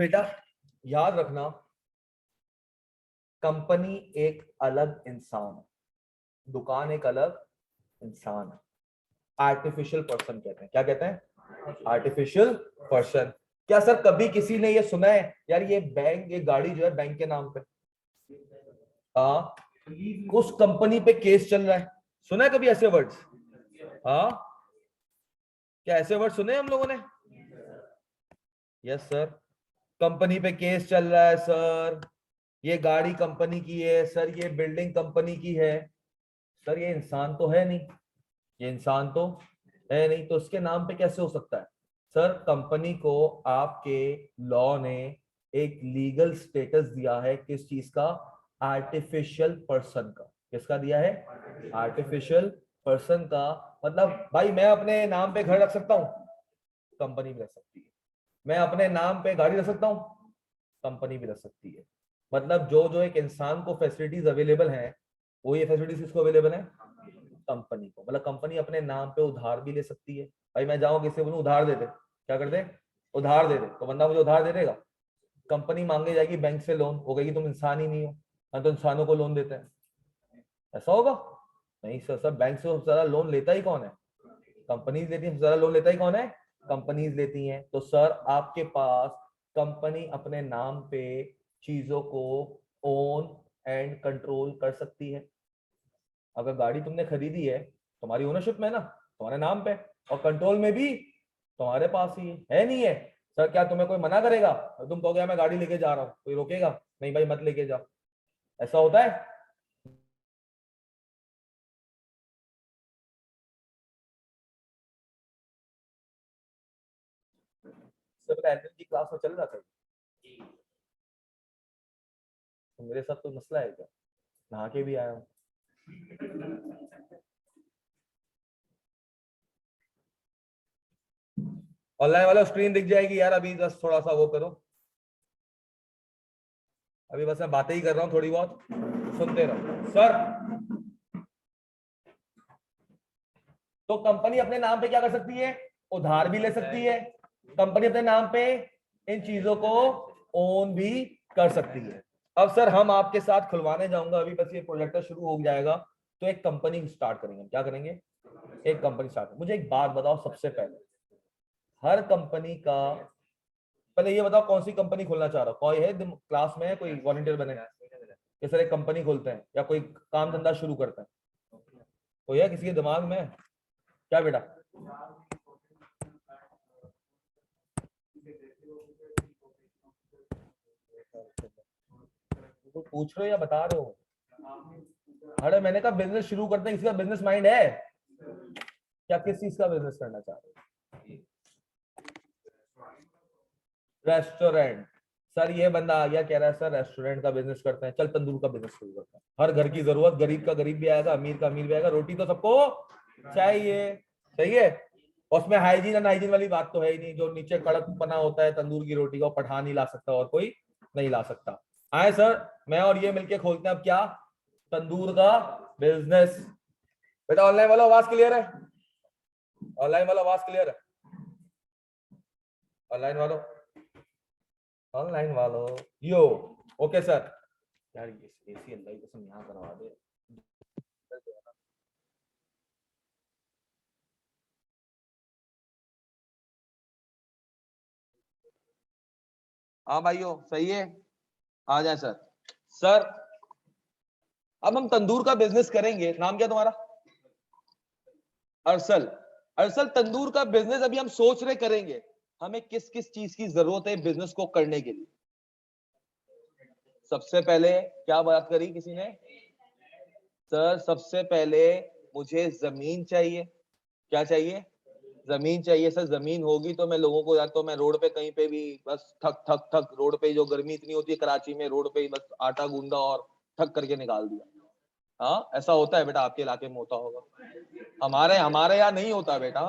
बेटा याद रखना, कंपनी एक अलग इंसान है, दुकान एक अलग इंसान है। आर्टिफिशियल पर्सन कहते हैं, क्या कहते हैं? Artificial person. क्या सर कभी किसी ने ये सुना है यार ये बैंक, ये गाड़ी जो है बैंक के नाम पे, हाँ, उस कंपनी पे केस चल रहा है? सुना है कभी ऐसे वर्ड्स? हाँ, क्या ऐसे वर्ड सुने हम लोगों ने? यस सर, कंपनी पे केस चल रहा है सर, ये गाड़ी कंपनी की है सर, ये बिल्डिंग कंपनी की है सर, ये इंसान तो है नहीं, ये इंसान तो है नहीं, तो उसके नाम पे कैसे हो सकता है? सर कंपनी को आपके लॉ ने एक लीगल स्टेटस दिया है, किस चीज का? आर्टिफिशियल पर्सन का। किसका दिया है? आर्टिफिशियल पर्सन का। मतलब भाई मैं अपने नाम पे घर रख सकता हूँ, कंपनी भी रख सकती है। मैं अपने नाम पे गाड़ी रख सकता हूँ, कंपनी भी रख सकती है। मतलब जो जो एक इंसान को फैसिलिटीज अवेलेबल हैं, वो ये फैसिलिटीज किसको अवेलेबल है? कंपनी को। मतलब कंपनी अपने नाम पे उधार भी ले सकती है। भाई मैं जाऊँ किसी बोलूं उधार दे दे, क्या कर दे? उधार दे दे, तो बंदा मुझे उधार दे देगा। कंपनी मांगे जाएगी बैंक से लोन, वो कहेगी तुम इंसान ही नहीं हो, हम तो इंसानों को लोन देते हैं। ऐसा होगा? नहीं सर, सर बैंक से सबसे ज्यादा लोन लेता ही कौन है? कंपनीज लेती है। सबसे ज्यादा लोन लेता ही कौन है? कंपनीज लेती हैं। तो सर आपके पास कंपनी अपने नाम पे चीजों को ओन एंड कंट्रोल कर सकती है। अगर गाड़ी तुमने खरीदी है, तुम्हारी ओनरशिप में ना, तुम्हारे नाम पे, और कंट्रोल में भी तुम्हारे पास ही है नहीं है? सर क्या तुम्हें कोई मना करेगा? तुम कहोगे मैं गाड़ी लेके जा रहा हूँ, कोई रोकेगा? नहीं भाई मत लेके जाओ। ऐसा होता है? सर मेरा एलएलबी की क्लास में चल रहा था, तो मेरे साथ कोई मसला है क्या? नहा के भी आया हूँ। ऑनलाइन वाला स्क्रीन दिख जाएगी यार, अभी बस थोड़ा सा वो करो। अभी बस मैं बातें ही कर रहा हूँ, थोड़ी बहुत सुनते रहो सर। तो कंपनी अपने नाम पे क्या कर सकती है? उधार भी ले सकती है। कंपनी अपने नाम पे इन चीजों को ओन भी कर सकती है। अब सर हम आपके साथ खुलवाने जाऊंगा, अभी बस ये प्रोजेक्टर शुरू हो जाएगा तो एक कंपनी स्टार्ट करेंगे। क्या करेंगे? एक कंपनी स्टार्ट। मुझे एक बात बताओ सबसे पहले, हर कंपनी का, पहले ये बताओ कौन सी कंपनी खोलना चाह रहा हो? कोई है क्लास में, कोई वॉलंटियर बने कि सर एक कंपनी खोलते हैं या कोई काम धंधा शुरू करते हैं? कोई है किसी के दिमाग में? क्या बेटा? तो पूछ रहे हो या बता रहे हो? अरे मैंने कहा बिजनेस शुरू करते हैं, किसी का बिजनेस माइंड है क्या? किस चीज का बिजनेस करना चाह रहे हो? रेस्टोरेंट। सर ये बंदा आ गया कह रहा है सर रेस्टोरेंट का बिजनेस करते हैं, चल तंदूर का बिजनेस शुरू करते हैं। हर घर की जरूरत, गरीब का गरीब भी आएगा, अमीर का अमीर भी आएगा, रोटी तो सबको चाहिए। सही है। उसमें हाइजीन एंड हाइजीन वाली बात तो है ही नहीं। जो नीचे कड़क बना होता है तंदूर की रोटी का, पठान ही ला सकता और कोई नहीं ला सकता। आए सर, मैं और ये मिलके खोलते हैं अब क्या? तंदूर का बिजनेस। बेटा ऑनलाइन वाला आवाज क्लियर है? ऑनलाइन वाला आवाज क्लियर है? ऑनलाइन वालों, ऑनलाइन वालों, यो, ओके सर। यार ये एसी अल्लाह की कसम यहाँ करवा दे। हाँ भाइयों सही है, आ जाए सर। सर अब हम तंदूर का बिजनेस करेंगे। नाम क्या तुम्हारा? अरसल। अरसल तंदूर का बिजनेस अभी हम सोच रहे करेंगे, हमें किस किस चीज की जरूरत है बिजनेस को करने के लिए। सबसे पहले क्या बात करी किसी ने? सर सबसे पहले मुझे जमीन चाहिए। क्या चाहिए? जमीन चाहिए सर। जमीन होगी तो मैं लोगों को, या तो मैं रोड पे कहीं पे भी बस ठक ठक ठक, रोड पे जो गर्मी इतनी होती है कराची में, रोड पे ही बस आटा गूंदा और ठक करके निकाल दिया। हाँ ऐसा होता है बेटा, आपके इलाके में होता होगा, हमारे हमारे यहाँ नहीं होता बेटा।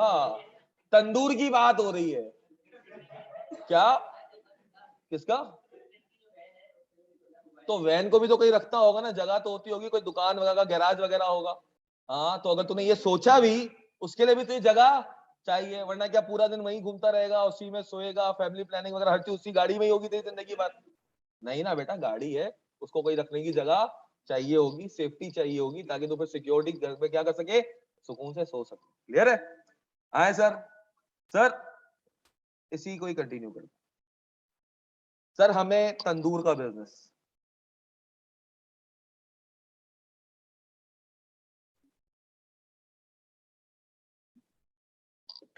तंदूर की बात हो रही है क्या? किसका? तो वैन को भी तो कहीं रखता होगा ना, जगह तो होती होगी, कोई दुकान वगैरह, गैराज वगैरह होगा। हाँ तो अगर तूने ये सोचा भी, उसके लिए भी तो ये जगह चाहिए, वरना क्या पूरा दिन वहीं घूमता रहेगा, उसी में सोएगा, फैमिली प्लानिंग वगैरह हर चीज उसी गाड़ी में ही होगी तेरी जिंदगी भर? नहीं ना बेटा, गाड़ी है, उसको कोई रखने की जगह चाहिए होगी, सेफ्टी चाहिए होगी, ताकि तो फिर सिक्योरिटी घर पे क्या कर सके, सुकून से सो सके। क्लियर है? आए सर? सर इसी को ही कंटिन्यू करें। सर हमें तंदूर का बिजनेस,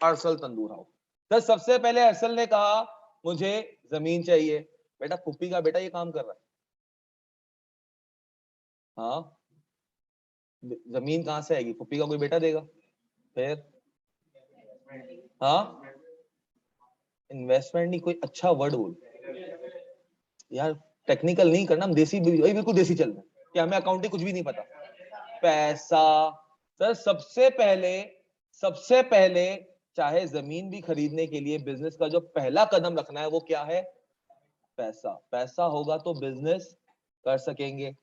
अरसल तंदूर हाउस। सर सबसे पहले अरसल ने कहा मुझे जमीन चाहिए। बेटा फुप्पी का बेटा ये काम कर रहा है। हाँ, जमीन कहां से आएगी? फुप्पी का कोई बेटा देगा? फिर? हाँ, इन्वेस्टमेंट नहीं, कोई अच्छा वर्ड बोल यार, टेक्निकल नहीं करना, हम देसी बिल्कुल देसी चल रहे हैं कि हमें अकाउंटिंग कुछ भी नहीं पता। पैसा। सर सबसे पहले चाहे जमीन भी खरीदने के लिए बिजनेस का जो पहला कदम रखना है वो क्या है? पैसा। पैसा होगा तो बिजनेस कर सकेंगे।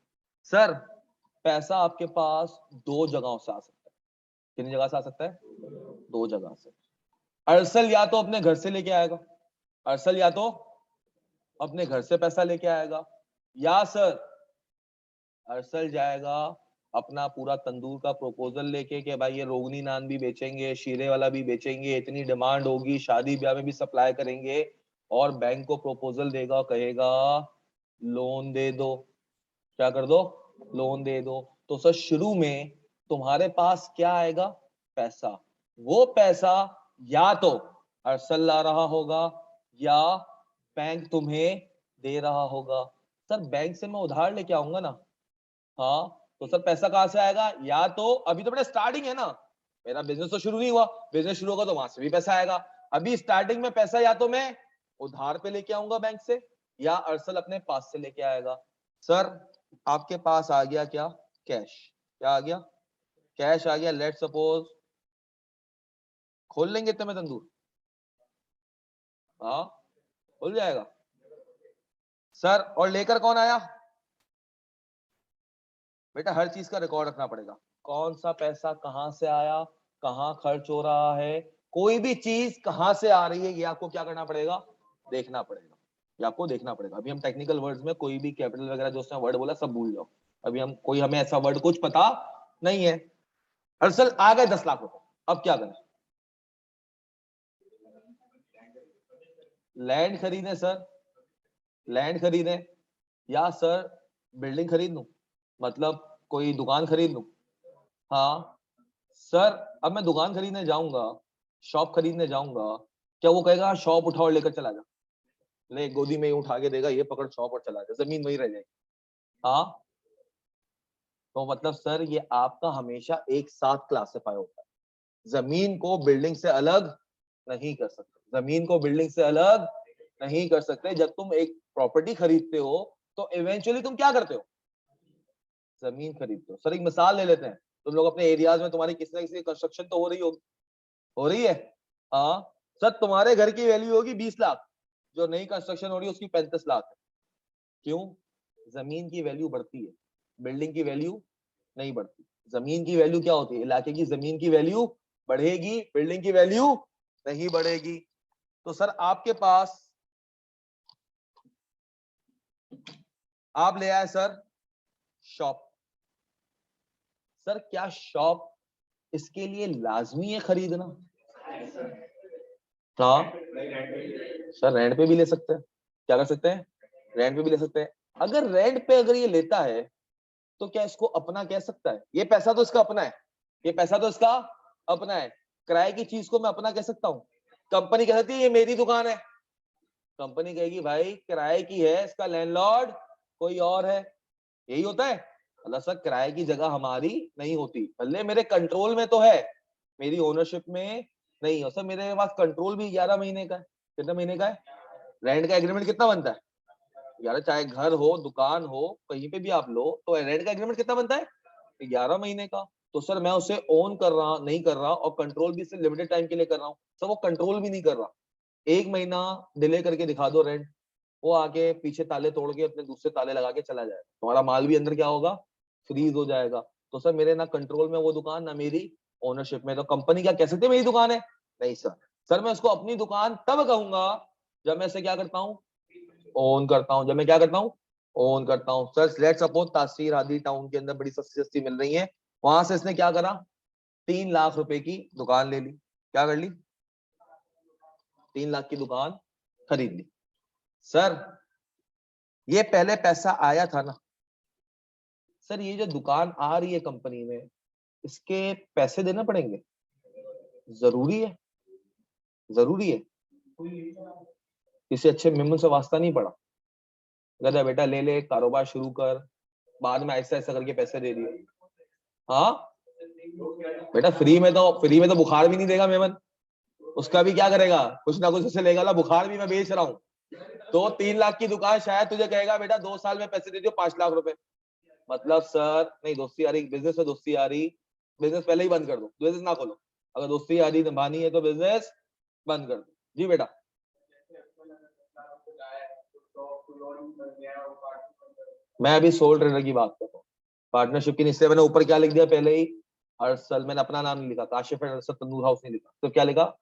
सर पैसा आपके पास दो जगहों से आ सकता है। कितनी जगह से आ सकता है? दो जगह से। अरसल या तो अपने घर से लेके आएगा, अरसल या तो अपने घर से पैसा लेके आएगा, या सर अरसल जाएगा अपना पूरा तंदूर का प्रपोजल लेके कि भाई ये रोगनी नान भी बेचेंगे, शीरे वाला भी बेचेंगे, इतनी डिमांड होगी, शादी ब्याह में भी सप्लाई करेंगे, और बैंक को प्रपोजल देगा, कहेगा लोन दे दो। क्या कर दो? लोन दे दो। तो सर शुरू में तुम्हारे पास क्या आएगा? पैसा। वो पैसा या तो अरसल ला रहा होगा या बैंक तुम्हें दे रहा होगा। सर बैंक से मैं उधार लेके आऊंगा ना। हाँ, तो सर पैसा कहां से आएगा? या तो अभी तो मेरा स्टार्टिंग है ना, मेरा बिजनेस तो शुरू नहीं हुआ, बिजनेस शुरू होगा तो वहां से भी पैसा आएगा। अभी स्टार्टिंग में पैसा या तो मैं उधार पे लेके आऊंगा बैंक से, या अरसल अपने पास से लेके आएगा। सर आपके पास आ गया क्या? कैश। क्या आ गया? कैश आ गया। लेट सपोज खोल लेंगे इतने में तंदूर? हाँ, खुल जाएगा। सर और लेकर कौन आया? बेटा हर चीज का रिकॉर्ड रखना पड़ेगा, कौन सा पैसा कहां से आया, कहां खर्च हो रहा है, कोई भी चीज कहां से आ रही है, ये आपको क्या करना पड़ेगा? देखना पड़ेगा। ये आपको देखना पड़ेगा। अभी हम टेक्निकल वर्ड्स में कोई भी कैपिटल वगैरह जो उसने वर्ड बोला सब भूल जाओ। अभी हम कोई हमें ऐसा वर्ड कुछ पता नहीं है। अरसल आ गए 10 लाख रुपए, अब क्या करें? लैंड खरीदें सर, लैंड खरीदें, या सर बिल्डिंग खरीद लूं, मतलब कोई दुकान खरीद लूं? हाँ सर, अब मैं दुकान खरीदने जाऊंगा, शॉप खरीदने जाऊंगा, क्या वो कहेगा शॉप उठा और लेकर चला जा? ले गोदी में ही उठा के देगा, ये पकड़ शॉप और चला जा, जमीन वही रह जाएगी। हाँ, तो मतलब सर ये आपका हमेशा एक साथ क्लासिफाई होता है। जमीन को बिल्डिंग से अलग नहीं कर सकते, जमीन को बिल्डिंग से अलग नहीं कर सकते। जब तुम एक प्रॉपर्टी खरीदते हो तो इवेंचुअली तुम क्या करते हो? जमीन खरीदते हो। सर एक मिसाल ले लेते हैं, तुम लोग अपने एरियाज में तुम्हारी किसी ना किसी कंस्ट्रक्शन तो हो रही होगी, हो रही है? हाँ सर, तुम्हारे घर की वैल्यू होगी 20 लाख, जो नई कंस्ट्रक्शन हो रही है उसकी 35 लाख है। क्यों? जमीन की वैल्यू बढ़ती है, बिल्डिंग की वैल्यू नहीं बढ़ती। जमीन की वैल्यू क्या होती है? इलाके की जमीन की वैल्यू बढ़ेगी, बिल्डिंग की वैल्यू नहीं बढ़ेगी। तो सर आपके पास आप ले आए सर शॉप। सर क्या शॉप इसके लिए लाजमी है खरीदना? हाँ सर, रेंट पे भी ले सकते हैं। क्या कर सकते हैं? रेंट पे भी ले सकते हैं। अगर रेंट पे अगर ये लेता है तो क्या इसको अपना कह सकता है? ये पैसा तो इसका अपना है, ये पैसा तो इसका अपना है। किराए की चीज को मैं अपना कह सकता हूँ? कंपनी कह सकती है ये मेरी दुकान है, कंपनी कहेगी भाई किराए की है, इसका लैंडलॉर्ड कोई और है। यही होता है। मतलब सर किराए की जगह हमारी नहीं होती, भले मेरे कंट्रोल में तो है, मेरी ओनरशिप में नहीं हो। सर मेरे पास कंट्रोल भी 11 महीने का है। कितने महीने का है? रेंट का एग्रीमेंट कितना बनता है यार? चाहे घर हो दुकान हो कहीं पे भी आप लो, तो रेंट का एग्रीमेंट कितना बनता है? 11 महीने का। तो सर मैं उसे ओन कर रहा नहीं कर रहा, और कंट्रोल भी सिर्फ लिमिटेड टाइम के लिए कर रहा हूँ। सर वो कंट्रोल भी नहीं कर रहा, 1 महीना डिले करके दिखा दो रेंट, वो आके पीछे ताले तोड़ के अपने दूसरे ताले लगा के चला जाएगा, तुम्हारा माल भी अंदर क्या होगा? फ्रीज हो जाएगा। तो सर मेरे ना कंट्रोल में वो दुकान, ना मेरी ओनरशिप में। तो कंपनी क्या कह सकती है मेरी दुकान है? नहीं सर, सर मैं उसको अपनी दुकान तब कहूंगा जब मैं इसे क्या करता हूँ, ओन करता हूँ। जब मैं क्या करता हूँ, ओन करता हूँ। सर लेट सपोज तासीर हादी टाउन के अंदर बड़ी सस्ती सस्ती मिल रही है, वहां से इसने क्या करा, 3 लाख रुपए की दुकान ले ली। क्या कर ली, 3 लाख की दुकान खरीद ली। सर ये पहले पैसा आया था ना, सर ये जो दुकान आ रही है कंपनी में, इसके पैसे देना पड़ेंगे, जरूरी है, जरूरी है। किसी अच्छे मेमन से वास्ता नहीं पड़ा, कहता बेटा ले ले कारोबार शुरू कर, बाद में ऐसा ऐसा करके पैसे दे दिए। हाँ बेटा फ्री में तो बुखार भी नहीं देगा मेमन, उसका भी क्या करेगा, कुछ ना कुछ उसे लेगा ना, बुखार भी मैं बेच रहा हूँ। तो 3 लाख की दुकान शायद तुझे कहेगा बेटा 2 साल में पैसे दे दियो 5 लाख रुपए। मतलब सर नहीं, दोस्ती आ रही, बिजनेस में दोस्ती आ रही, बिजनेस पहले ही बंद कर दो, बिजनेस ना खोलो। अगर दोस्ती आ रही निभानी है तो बिजनेस बंद कर दो। जी बेटा, मैं अभी सोल ट्रेडर की बात कर रहा हूँ, पार्टनरशिप की। इससे मैंने ऊपर क्या लिख दिया पहले ही, अरसल, मैंने अपना नाम नहीं लिखा, Kashif and Arsal tandoor house नहीं लिखा, तो क्या लिखा,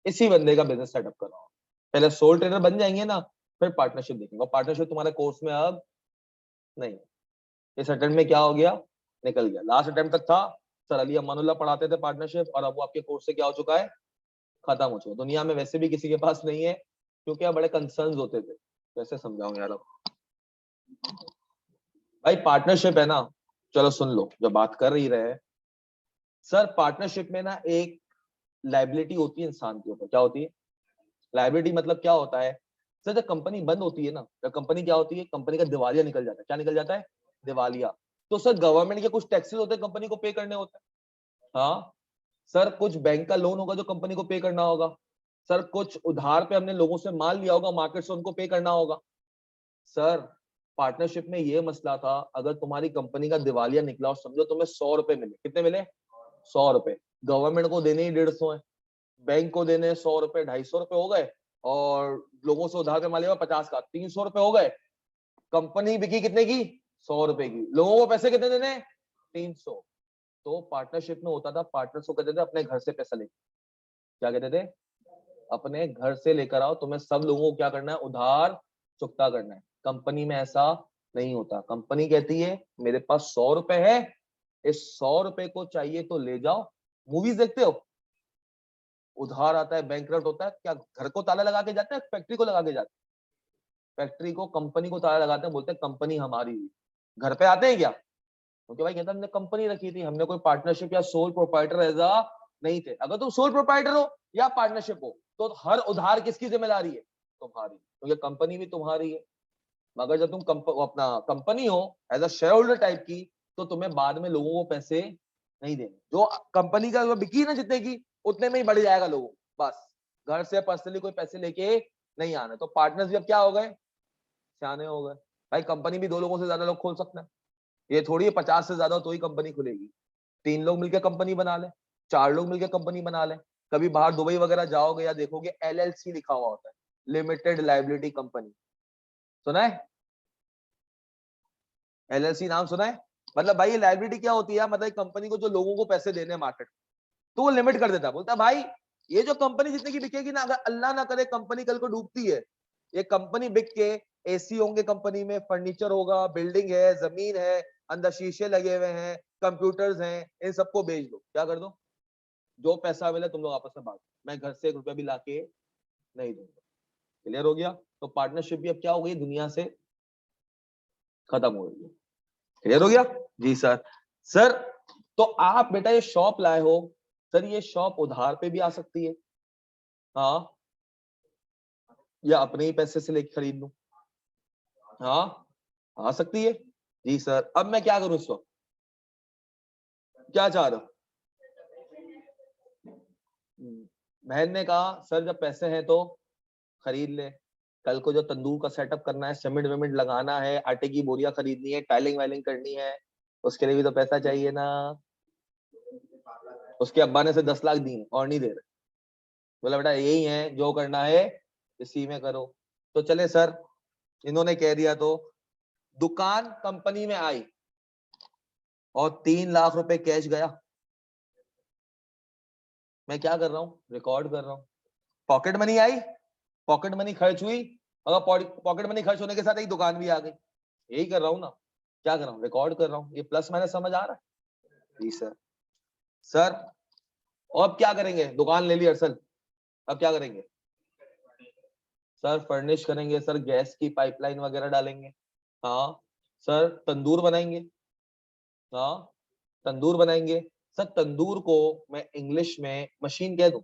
इसी बंदे का बिजनेस सेटअप कर रहा हूँ। पहले सोल ट्रेडर बन जाएंगे ना, फिर पार्टनरशिप देखेंगे। पार्टनरशिप तुम्हारे कोर्स में अब नहीं। इस अटेम्प्ट में क्या हो गया, निकल गया। लास्ट अटेम्प्ट तक था, सर अली अमानुल्लाह पढ़ाते थे पार्टनरशिप, और अब वो आपके कोर्स से क्या हो चुका है, खत्म हो चुका। दुनिया में वैसे भी किसी के पास नहीं है, क्योंकि अब बड़े कंसर्न्स होते थे। कैसे समझाऊं यार अब भाई, पार्टनरशिप है ना, चलो सुन लो जो बात कर ही रहे हैं। सर पार्टनरशिप में ना एक लाइबिलिटी होती है इंसान के ऊपर। क्या होती है लाइबिलिटी, मतलब क्या होता है, सर जब कंपनी बंद होती है ना, जब कंपनी क्या होती है, कंपनी का दिवालिया निकल जाता है। क्या निकल जाता है, दिवालिया। तो सर गवर्नमेंट के कुछ टैक्सेस होते हैं, कंपनी को पे करने होते हैं। हाँ सर, कुछ बैंक का लोन होगा जो कंपनी को पे करना होगा। सर कुछ उधार पे हमने लोगों से माल लिया होगा मार्केट से, उनको पे करना होगा। सर पार्टनरशिप में ये मसला था, अगर तुम्हारी कंपनी का दिवालिया निकला और समझो तुम्हें 100 रुपए मिले, कितने मिले, 100 रुपए, गवर्नमेंट को देने ही 150 है, बैंक को देने 100 रुपए, 250 रुपए हो गए, और लोगों से उधार पे माल लिया 50 का, 300 रुपए हो गए। कंपनी बिकी कितने की, 100 रुपए की, लोगों को पैसे कितने देने, 300। तो पार्टनरशिप में होता था, पार्टनर्स को कहते थे अपने घर से पैसा लेके, क्या कहते थे, अपने घर से लेकर आओ, तुम्हें सब लोगों को क्या करना है, उधार चुकता करना है। कंपनी में ऐसा नहीं होता, कंपनी कहती है मेरे पास 100 रुपए है, इस 100 रुपए को चाहिए तो ले जाओ। मूवीज देखते हो, उधार आता है, बैंकरप्ट होता है, क्या घर को ताला लगा के जाते हैं, फैक्ट्री को लगा के जाते हैं, फैक्ट्री को, कंपनी को ताला लगाते हैं, बोलते हैं कंपनी हमारी हुई। घर पे आते हैं क्या, क्योंकि भाई कहता हमने कंपनी रखी थी, हमने कोई पार्टनरशिप या सोल प्रोप्राइटर ऐसा नहीं थे। अगर तुम सोल प्रोप्राइटर हो या पार्टनरशिप हो, तो हर उधार किसकी जिम्मेदारी है, तुम्हारी, क्योंकि कंपनी भी तुम्हारी है। मगर जब तुम अपना कंपनी हो as a shareholder type की, तो तुम्हें बाद में लोगों को पैसे नहीं देने, जो कंपनी का बिकी ना जितने की, उतने में ही बढ़ जाएगा लोगों, बस घर से पर्सनली कोई पैसे लेके नहीं आने। तो पार्टनर्स भी अब क्या हो गए, सियाने हो गए। भाई कंपनी भी 2 लोगों से ज्यादा लोग खोल सकते हैं, ये थोड़ी है 50 से ज्यादा हो तो ही कंपनी खुलेगी। 3 लोग मिलकर कंपनी बना ले, 4 लोग मिलकर कंपनी बना ले। कभी बाहर दुबई वगैरह जाओगे या देखोगे एलएलसी लिखा हुआ होता है, लिमिटेड लाइबिलिटी कंपनी, सुना है, एलएलसी नाम सुना है। मतलब भाई ये लाइबिलिटी क्या होती है, मतलब कंपनी को जो लोगों को पैसे देने मार्केट, तो वो लिमिट कर देता है, बोलता है भाई ये जो कंपनी जितने की बिकेगी ना, अगर अल्लाह ना करे कंपनी कल को डूबती है, ये कंपनी बिक के एसी होंगे कंपनी में, फर्नीचर होगा, बिल्डिंग है, जमीन है, अंदर शीशे लगे हुए हैं, कंप्यूटर्स हैं, इन सबको बेच दो, क्या कर दो, जो पैसा मिले तुम लोग आपस में बांटो, मैं घर से 1 रुपया भी लाके नहीं दूंगा। क्लियर हो गया। तो पार्टनरशिप भी अब क्या हो गई, दुनिया से खत्म हो गई है। क्लियर हो गया जी सर। सर तो आप बेटा ये शॉप लाए हो, सर ये शॉप उधार पे भी आ सकती है, हाँ, या अपने ही पैसे से लेके खरीद लूं, हाँ आ सकती है। जी सर, अब मैं क्या करूं इस वक्त, क्या चाह रहे हो। बहन ने कहा सर जब पैसे हैं तो खरीद ले, कल को जो तंदूर का सेटअप करना है, सीमेंट विमेंट लगाना है, आटे की बोरियां खरीदनी है, टाइलिंग वाइलिंग करनी है, उसके लिए भी तो पैसा चाहिए ना। उसके अब्बा ने से 10 लाख दिए और नहीं दे रहे, बोला बेटा यही है जो करना है इसी में करो। तो चले सर, इन्होंने कह दिया तो दुकान कंपनी में आई और 3 लाख रुपए कैश गया। मैं क्या कर रहा हूँ, रिकॉर्ड कर रहा हूँ। Pocket money I, pocket money खर्च हुई, अगर पॉकेट मनी खर्च होने के साथ एक दुकान भी आ गई, यही कर रहा हूँ ना, क्या कर रहा हूँ, रिकॉर्ड कर रहा हूँ। ये प्लस माइनस समझ आ रहा है जी सर। सर अब क्या करेंगे, दुकान ले ली अरसल, अब क्या करेंगे सर, फर्निश करेंगे सर, गैस की पाइपलाइन वगैरह डालेंगे, हाँ सर, तंदूर बनाएंगे, हाँ तंदूर बनाएंगे। सर तंदूर को मैं इंग्लिश में मशीन कह दूं,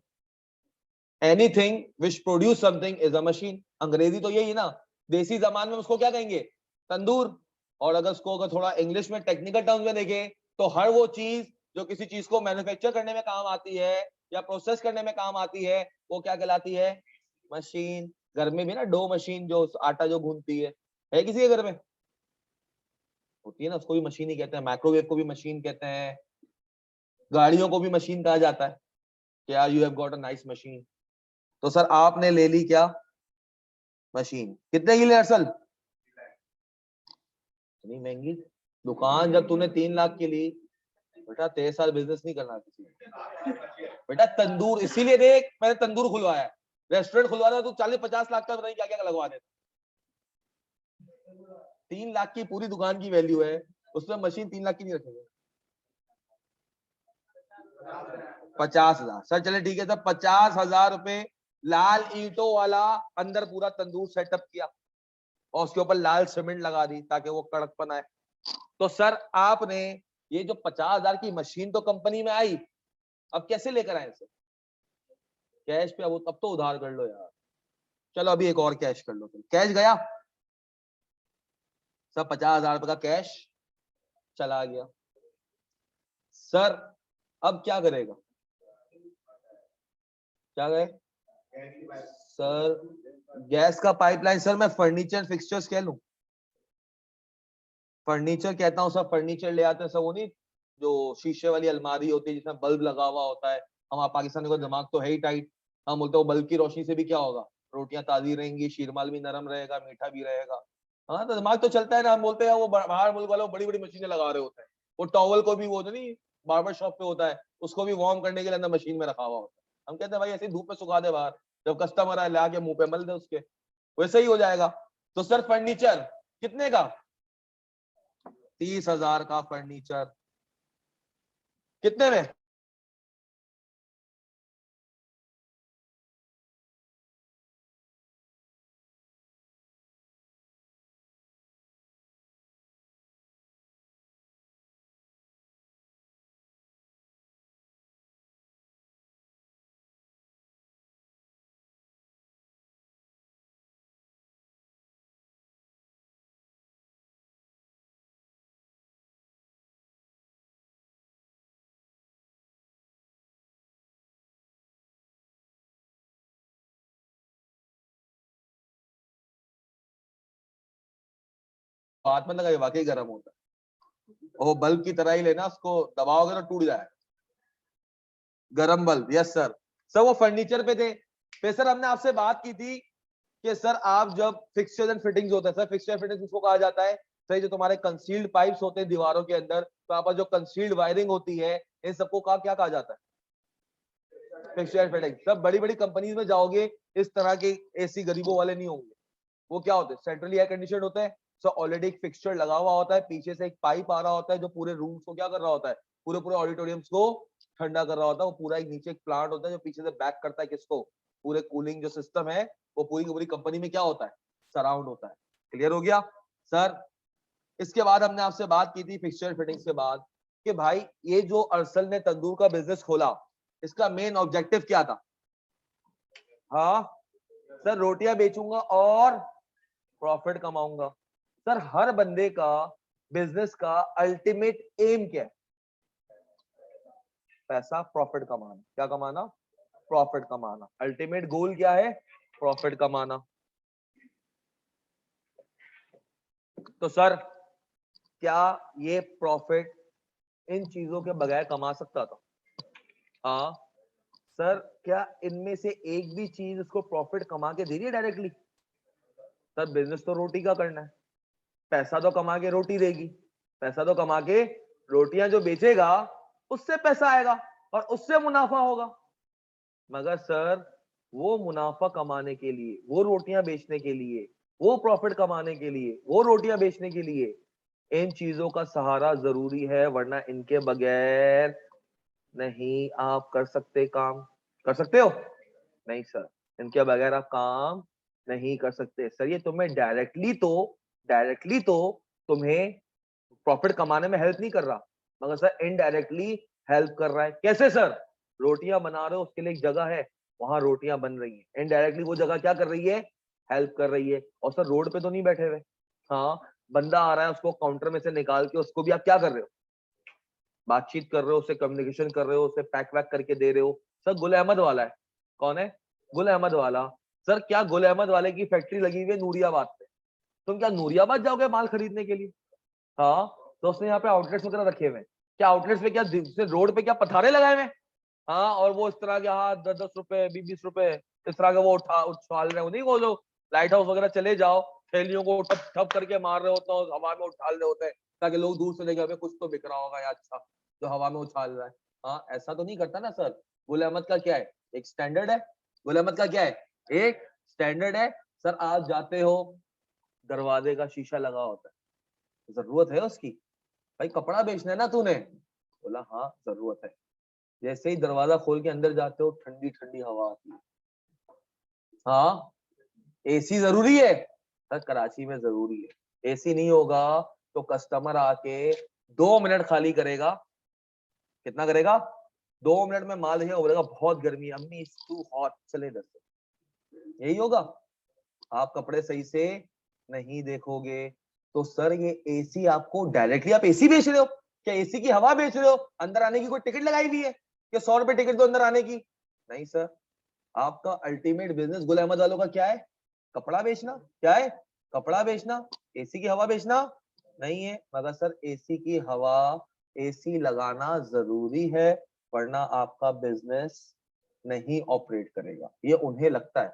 anything which produce something is a machine. अंग्रेजी तो यही ना, देसी जबान में उसको क्या कहेंगे, तंदूर। और अगर उसको अगर थोड़ा इंग्लिश में टेक्निकल टर्म्स में देखें तो हर वो चीज जो किसी चीज को मैन्युफैक्चर करने में काम आती है या प्रोसेस करने में काम आती है, वो क्या कहलाती है, मशीन। घर में भी ना डो मशीन, जो आटा जो गूंथती है किसी के घर में, होती है ना, उसको भी मशीन ही कहते हैं। माइक्रोवेव को भी मशीन कहते हैं, गाड़ियों को भी मशीन कहा जाता है, क्या you have got a nice machine. तो सर आपने ले ली क्या, मशीन। कितने की ले अरसल, इतनी महंगी दुकान जब तूने 3 लाख की ली, बेटा तेरे साथ बिजनेस नहीं करना किसी ने। बेटा तंदूर, इसीलिए देख मैंने तंदूर खुलवाया है, रेस्टोरेंट खुलवा रहा, तू 40-50 लाख का नहीं क्या क्या लगवा देता। 3 लाख की पूरी दुकान की वैल्यू है, उसमें मशीन 3 लाख की नहीं रखेंगे। 50,000 सर, चले ठीक है सर, 50,000 रुपए लाल ईंटों वाला अंदर पूरा तंदूर सेटअप किया और उसके ऊपर लाल सीमेंट लगा दी ताकि वो कड़कपन आए। तो सर आपने ये जो 50,000 की मशीन तो कंपनी में आई, अब कैसे लेकर आए सर, कैश पे। अब तो उधार कर लो यार, चलो अभी एक और कैश कर लो, कैश गया सर, 50,000 रुपए का कैश चला गया। सर अब क्या करेगा, क्या गए सर, गैस का पाइपलाइन। सर मैं फर्नीचर फिक्सचर्स कह लूं, फर्नीचर कहता हूँ सर, फर्नीचर ले आते हैं सब, वो नहीं जो शीशे वाली अलमारी होती है जिसमें बल्ब लगा हुआ होता है। हमारा पाकिस्तानी का दिमाग तो है ही टाइट, हम बोलते हैं बल्ब की रोशनी से भी क्या होगा, रोटियां ताजी रहेंगी, शीरमाल भी नरम रहेगा, मीठा भी रहेगा। हाँ तो दिमाग तो चलता है ना, हम बोलते हैं वो बाहर मुल्क वालों बड़ी बड़ी मशीनें लगा रहे होते हैं, वो टॉवल को भी वो जो नहीं बार्बर शॉप पे होता है उसको भी वार्म करने के लिए अंदर मशीन में रखा हुआ होता है। हम कहते हैं भाई ऐसे धूप में सुखा दे बाहर, जब कस्टमर आए ला के मुंह पे मल दे उसके, वैसे ही हो जाएगा। तो सर फर्नीचर कितने का, 30,000 का फर्नीचर, कितने में, हाथ में लगा वाकई गर्म होता है, वो बल्ब की तरह ही लेना, उसको दबाओगे तो टूट जाए, गरम बल्ब। Yes sir. सर वो फर्नीचर पे थे, फिर सर हमने आपसे बात की थी कि सर आप जब फिक्सचर्स एंड फिटिंग्स होता है, सर फिक्सचर फिटिंग्स इसको कहा जाता है सर, जो तुम्हारे कंसील्ड पाइप्स होते हैं दीवारों के अंदर, तो आप जो कंसील्ड वायरिंग होती है, इन सबको क्या कहा जाता है, फिक्सचर एंड फिटिंग। सब बड़ी बड़ी कंपनीज में जाओगे, इस तरह के एसी गरीबों वाले नहीं होंगे, वो क्या होते हैं, सेंट्रली एयर कंडीशन होते हैं। सो ऑलरेडी एक फिक्सचर लगा हुआ होता है, पीछे से एक पाइप आ रहा होता है जो पूरे रूम्स को क्या कर रहा होता है, पूरे पूरे ऑडिटोरियम्स को ठंडा कर रहा होता है। वो पूरा एक नीचे एक प्लांट होता है जो पीछे से बैक करता है किसको, पूरे कूलिंग जो सिस्टम है वो पूरी की पूरी कंपनी में क्या होता है, सराउंड होता है। क्लियर हो गया सर। इसके बाद हमने आपसे बात की थी फिक्सचर फिटिंग्स के बाद कि भाई ये जो अरसल ने तंदूर का बिजनेस खोला, इसका मेन ऑब्जेक्टिव क्या था। हाँ सर, रोटियां बेचूंगा और प्रॉफिट कमाऊंगा। सर हर बंदे का बिजनेस का अल्टीमेट एम क्या है, पैसा, प्रॉफिट कमाना। क्या कमाना, प्रॉफिट कमाना। अल्टीमेट गोल क्या है, प्रॉफिट कमाना। तो सर क्या ये प्रॉफिट इन चीजों के बगैर कमा सकता था, हाँ सर। क्या इनमें से एक भी चीज उसको प्रॉफिट कमा के दे रही है डायरेक्टली, सर बिजनेस तो रोटी का करना है, पैसा तो कमा के रोटी देगी, पैसा तो कमा के रोटियां जो बेचेगा उससे पैसा आएगा और उससे मुनाफा होगा। मगर सर वो मुनाफा कमाने के लिए, वो रोटियां बेचने के लिए, वो प्रॉफिट कमाने के लिए, वो रोटियां बेचने के लिए इन चीजों का सहारा जरूरी है, वरना इनके बगैर नहीं आप कर सकते काम। कर सकते हो? नहीं सर, इनके बगैर आप काम नहीं कर सकते। सर ये तुम्हें डायरेक्टली तो तुम्हें प्रॉफिट कमाने में हेल्प नहीं कर रहा, मगर सर इनडायरेक्टली हेल्प कर रहा है। कैसे सर? रोटियां बना रहे हो, उसके लिए एक जगह है, वहां रोटियां बन रही है, इनडायरेक्टली वो जगह क्या कर रही है? हेल्प कर रही है। और सर रोड पे तो नहीं बैठे हुए, हाँ, बंदा आ रहा है, उसको काउंटर में से निकाल के उसको भी आप क्या कर रहे हो? बातचीत कर रहे हो, उससे कम्युनिकेशन कर रहे हो, उसे पैक वैक करके दे रहे हो। सर गुल अहमद वाला है, कौन है? गुल अहमद वाला। सर क्या गुल अहमद वाले की फैक्ट्री लगी हुई है नूरियाबाद पे? तुम क्या नूरियाबाद जाओगे माल खरीदने के लिए? हाँ, तो उसने यहाँ पे आउटलेट्स वगैरह रखे हुए हैं। क्या आउटलेट्स पे क्या रोड पे क्या पथारे लगाए हुए हैं? हाँ, और वो इस तरह के, हाँ, 10-10 रुपए, 20-20 रुपए इस तरह के वो उछाल रहे हो, नहीं वो जो लाइट हाउस वगैरह चले जाओ, थैलियों को ठप ठप करके मार रहे होते हो, हवा में उछाल रहे होते हैं, ताकि लोग दूर से देखे हमें कुछ तो बिक रहा होगा या अच्छा, जो हवा में उछाल रहा है। हाँ, ऐसा तो नहीं करता ना सर। गुल अहमद का क्या है? एक स्टैंडर्ड है। गुल अहमद का क्या है? एक स्टैंडर्ड है। सर आप जाते हो, दरवाजे का शीशा लगा होता है, जरूरत है उसकी? भाई कपड़ा बेचना है ना तूने? बोला हाँ जरूरत है। जैसे ही दरवाजा खोल के अंदर जाते हो, ठंडी ठंडी हवा आती है। हाँ, एसी जरूरी है? सर कराची में जरूरी है। एसी नहीं होगा तो कस्टमर आके 2 मिनट खाली करेगा। कितना करेगा? 2 मिनट में माल देखेगा, बोलेगा बहुत गर्मी है अम्मी, इट्स टू हॉट, चले इधर से। यही होगा। आप कपड़े सही से नहीं देखोगे तो सर ये एसी आपको डायरेक्टली, आप एसी बेच रहे हो क्या? एसी की हवा बेच रहे हो? अंदर आने की कोई टिकट लगाई हुई है कि 100 रुपए टिकट दो अंदर आने की? नहीं सर, आपका अल्टीमेट बिजनेस गुल अहमद वालों का क्या है? कपड़ा बेचना। क्या है? कपड़ा बेचना। एसी की हवा बेचना नहीं है। मगर सर एसी की हवा, एसी लगाना जरूरी है, वरना आपका बिजनेस नहीं ऑपरेट करेगा। ये उन्हें लगता है।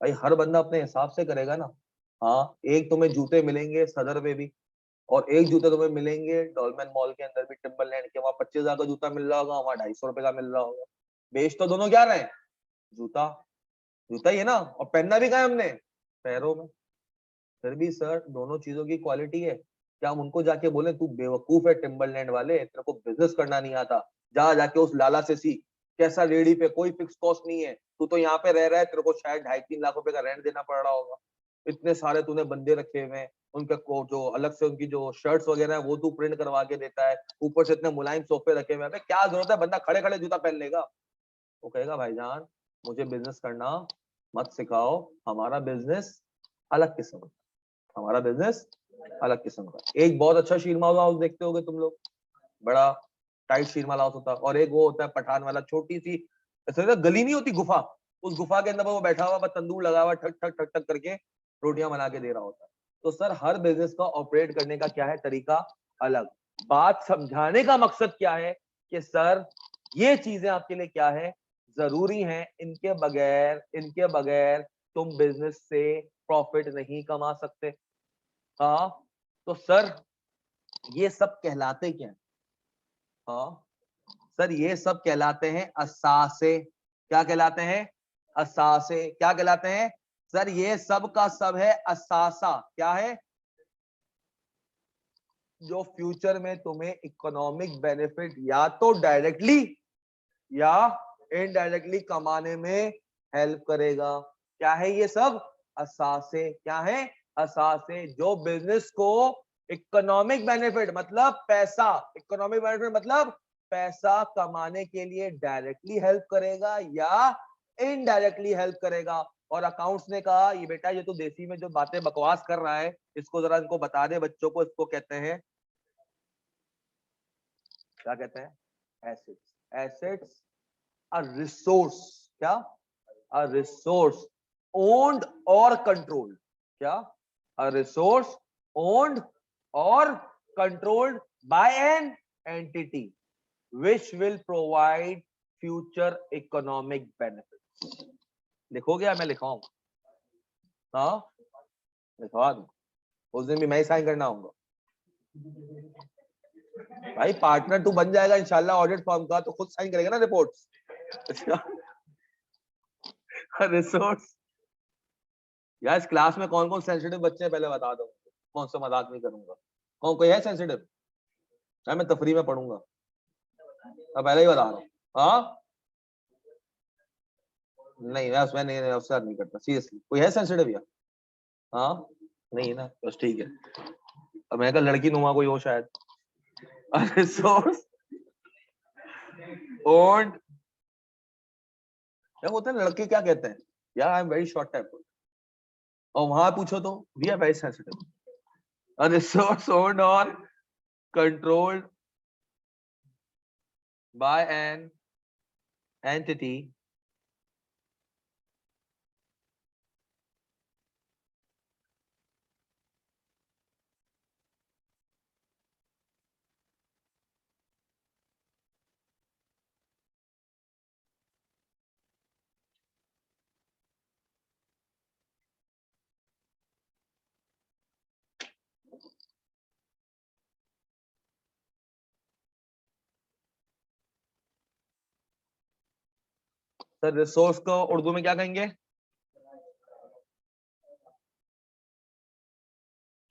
भाई हर बंदा अपने हिसाब से करेगा ना। हाँ, एक तुम्हें जूते मिलेंगे सदर में भी, और एक जूते तुम्हें मिलेंगे डॉलमेन मॉल के अंदर भी, टिम्बरलैंड के, वहां 25,000 का जूता मिल रहा होगा, वहां 250 रुपए का मिल रहा होगा। बेच तो दोनों क्या रहे हैं? जूता। जूता ही है ना, और पहनना भी कहा है हमने? पैरों में। फिर भी सर दोनों चीजों की क्वालिटी है। क्या हम उनको जाके बोले तू बेवकूफ है टिम्बरलैंड वाले, तेरे को बिजनेस करना नहीं आता, जा जाके उस लाला से सीख, कैसा रेडी पे, कोई फिक्स कॉस्ट नहीं है, तू तो यहाँ पे रह रहा है, तेरे को शायद 2.5-3 लाख रुपए का रेंट देना पड़ रहा होगा, इतने सारे तूने बंदे रखे हुए हैं, उनका को जो अलग से उनकी जो शर्ट्स वगैरह है वो तू प्रिंट करवा के देता है, ऊपर से इतने मुलायम सोफे रखे हुए हैं, क्या जरूरत है, बंदा खड़े खड़े जूता पहन लेगा। वो कहेगा भाईजान मुझे बिजनेस करना मत सिखाओ, हमारा बिजनेस अलग किस्म का, हमारा बिजनेस अलग किस्म का। एक बहुत अच्छा शीरमा हाउस देखते होगे तुम लोग, बड़ा टाइट शीरमा हाउस होता है, और एक वो होता है पठान वाला, छोटी सी ऐसे गली नहीं होती, गुफा, उस गुफा के अंदर वो बैठा हुआ, बस तंदूर लगा हुआ, ठक ठक ठक ठक करके रोटियां बना के दे रहा होता है। तो सर हर बिजनेस का ऑपरेट करने का क्या है तरीका, अलग। बात समझाने का मकसद क्या है कि सर ये चीजें आपके लिए क्या है, जरूरी हैं, इनके बगैर तुम बिजनेस से प्रॉफिट नहीं कमा सकते। हाँ, तो सर ये सब कहलाते क्या है? हाँ सर, ये सब कहलाते हैं असासे। क्या कहलाते हैं? असासे। क्या कहलाते हैं? सर ये सब का सब है असासा। क्या है? जो फ्यूचर में तुम्हें इकोनॉमिक बेनिफिट या तो डायरेक्टली या इनडायरेक्टली कमाने में हेल्प करेगा। क्या है ये सब? असासे। क्या है? असासे, जो बिजनेस को इकोनॉमिक बेनिफिट मतलब पैसा, इकोनॉमिक बेनिफिट मतलब पैसा कमाने के लिए डायरेक्टली हेल्प करेगा या इनडायरेक्टली हेल्प करेगा। और अकाउंट्स ने कहा ये बेटा, ये तो देसी में जो बातें बकवास कर रहा है, इसको जरा इनको बता दे बच्चों को, इसको कहते हैं, क्या कहते हैं? एसेट्स। Assets a resource. क्या? अ रिसोर्स ओन्ड और कंट्रोल्ड। क्या? अ रिसोर्स ओन्ड और controlled by an entity which will provide future economic benefit. लिखोगे या मैं लिखवाऊं? हाँ, लिखवा दूं। उस दिन भी मैं ही साइन करना होगा। भाई पार्टनर तू बन जाएगा इंशाल्लाह ऑडिट फर्म का, तो खुद साइन करेगा ना रिपोर्ट्स। रिसोर्स। यार इस क्लास में कौन कौन सेंसिटिव बच्चे हैं पहले बता दो, कौन सा मजाक नहीं करूंगा। कौन कोई है सेंसिटिव? यार मैं तफरी में पढ़ूंगा, मैं पहले ही बता रहा हूँ। हाँ नहीं मैं उसमें नहीं उससे नहीं करता सीरियसली। कोई है सेंसिटिव या? हाँ नहीं है ना, बस ठीक है। अब मैं कहा लड़की नुमा कोई हो शायद। रिसोर्स ओन्ड, क्या होता है लड़के क्या कहते हैं यार, I am very short type, और वहां पूछो तो we are very sensitive. A resource owned or controlled by an entity sir resource को उर्दू में क्या कहेंगे?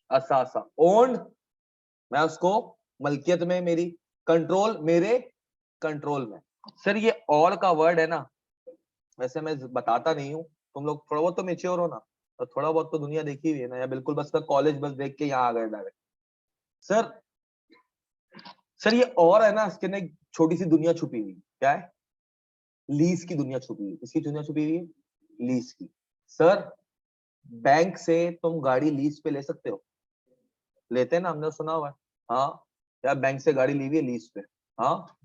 असासा। ओन्ड मैं उसको मलकियत में मेरी, कंट्रोल मेरे कंट्रोल में। सर ये और का वर्ड है ना, वैसे मैं बताता नहीं हूँ, तुम लोग थोड़ा बहुत तो मेच्योर हो ना, तो थोड़ा बहुत तो दुनिया देखी हुई है ना, या बिल्कुल बस कॉलेज बस देख के यहाँ आ गए डायरेक्ट। सर सर ये और है ना, इसके अंदर एक छोटी सी दुनिया छुपी हुई, क्या है? लीज की दुनिया छुपी हुई। इसकी दुनिया छुपी हुई है लीज की। सर बैंक से तुम गाड़ी लीज पे ले सकते हो, लेते हैं ना, हमने सुना हुआ है। हाँ यार बैंक से गाड़ी ली हुई है लीज पे। हाँ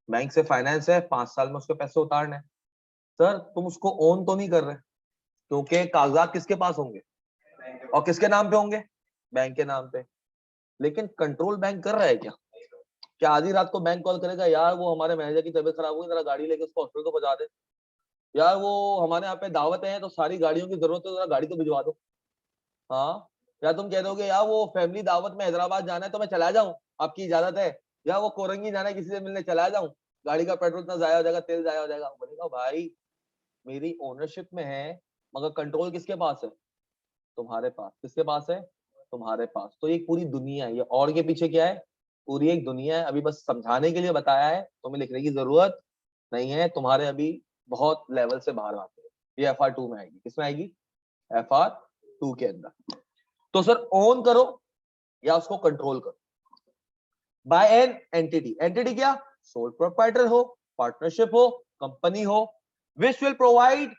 बैंक से फाइनेंस है, 5 साल में उसके पैसे उतारने हैं। सर तुम उसको ओन तो नहीं कर रहे, क्योंकि कागजात किसके पास होंगे और किसके नाम पे होंगे? बैंक के नाम पे। लेकिन कंट्रोल बैंक कर रहा है क्या? क्या आधी रात को बैंक कॉल करेगा, यार वो हमारे मैनेजर की तबीयत खराब हुई, जरा गाड़ी लेके उसको हॉस्पिटल को पहुंचा दे। यार वो हमारे यहाँ पे दावत है तो सारी गाड़ियों की जरूरत है, जरा गाड़ी तो भिजवा दो। हाँ या तुम कह दोगे यार वो फैमिली दावत में हैदराबाद जाना है तो मैं चला जाऊं, आपकी इजाजत है? या वो कोरंगी जाना है किसी से मिलने, चला जाऊं? गाड़ी का पेट्रोल इतना जाया हो जाएगा, तेल जाया हो जाएगा। बोलेगा भाई मेरी ओनरशिप में है, मगर कंट्रोल किसके पास है? तुम्हारे पास। किसके पास है? तुम्हारे पास। तो ये पूरी दुनिया है, ये और के पीछे क्या है? पूरी एक दुनिया है। अभी बस समझाने के लिए बताया है, तुम्हें लिखने की जरूरत नहीं है, तुम्हारे अभी बहुत लेवल से बाहर आते हैं। ये FR2 में आएगी। किसमें आएगी? FR2 के अंदर। तो सर ओन करो या उसको कंट्रोल करो बाय एन एंटिटी। एंटिटी क्या? सोल प्रोप्राइटर हो, पार्टनरशिप हो, कंपनी हो, which will provide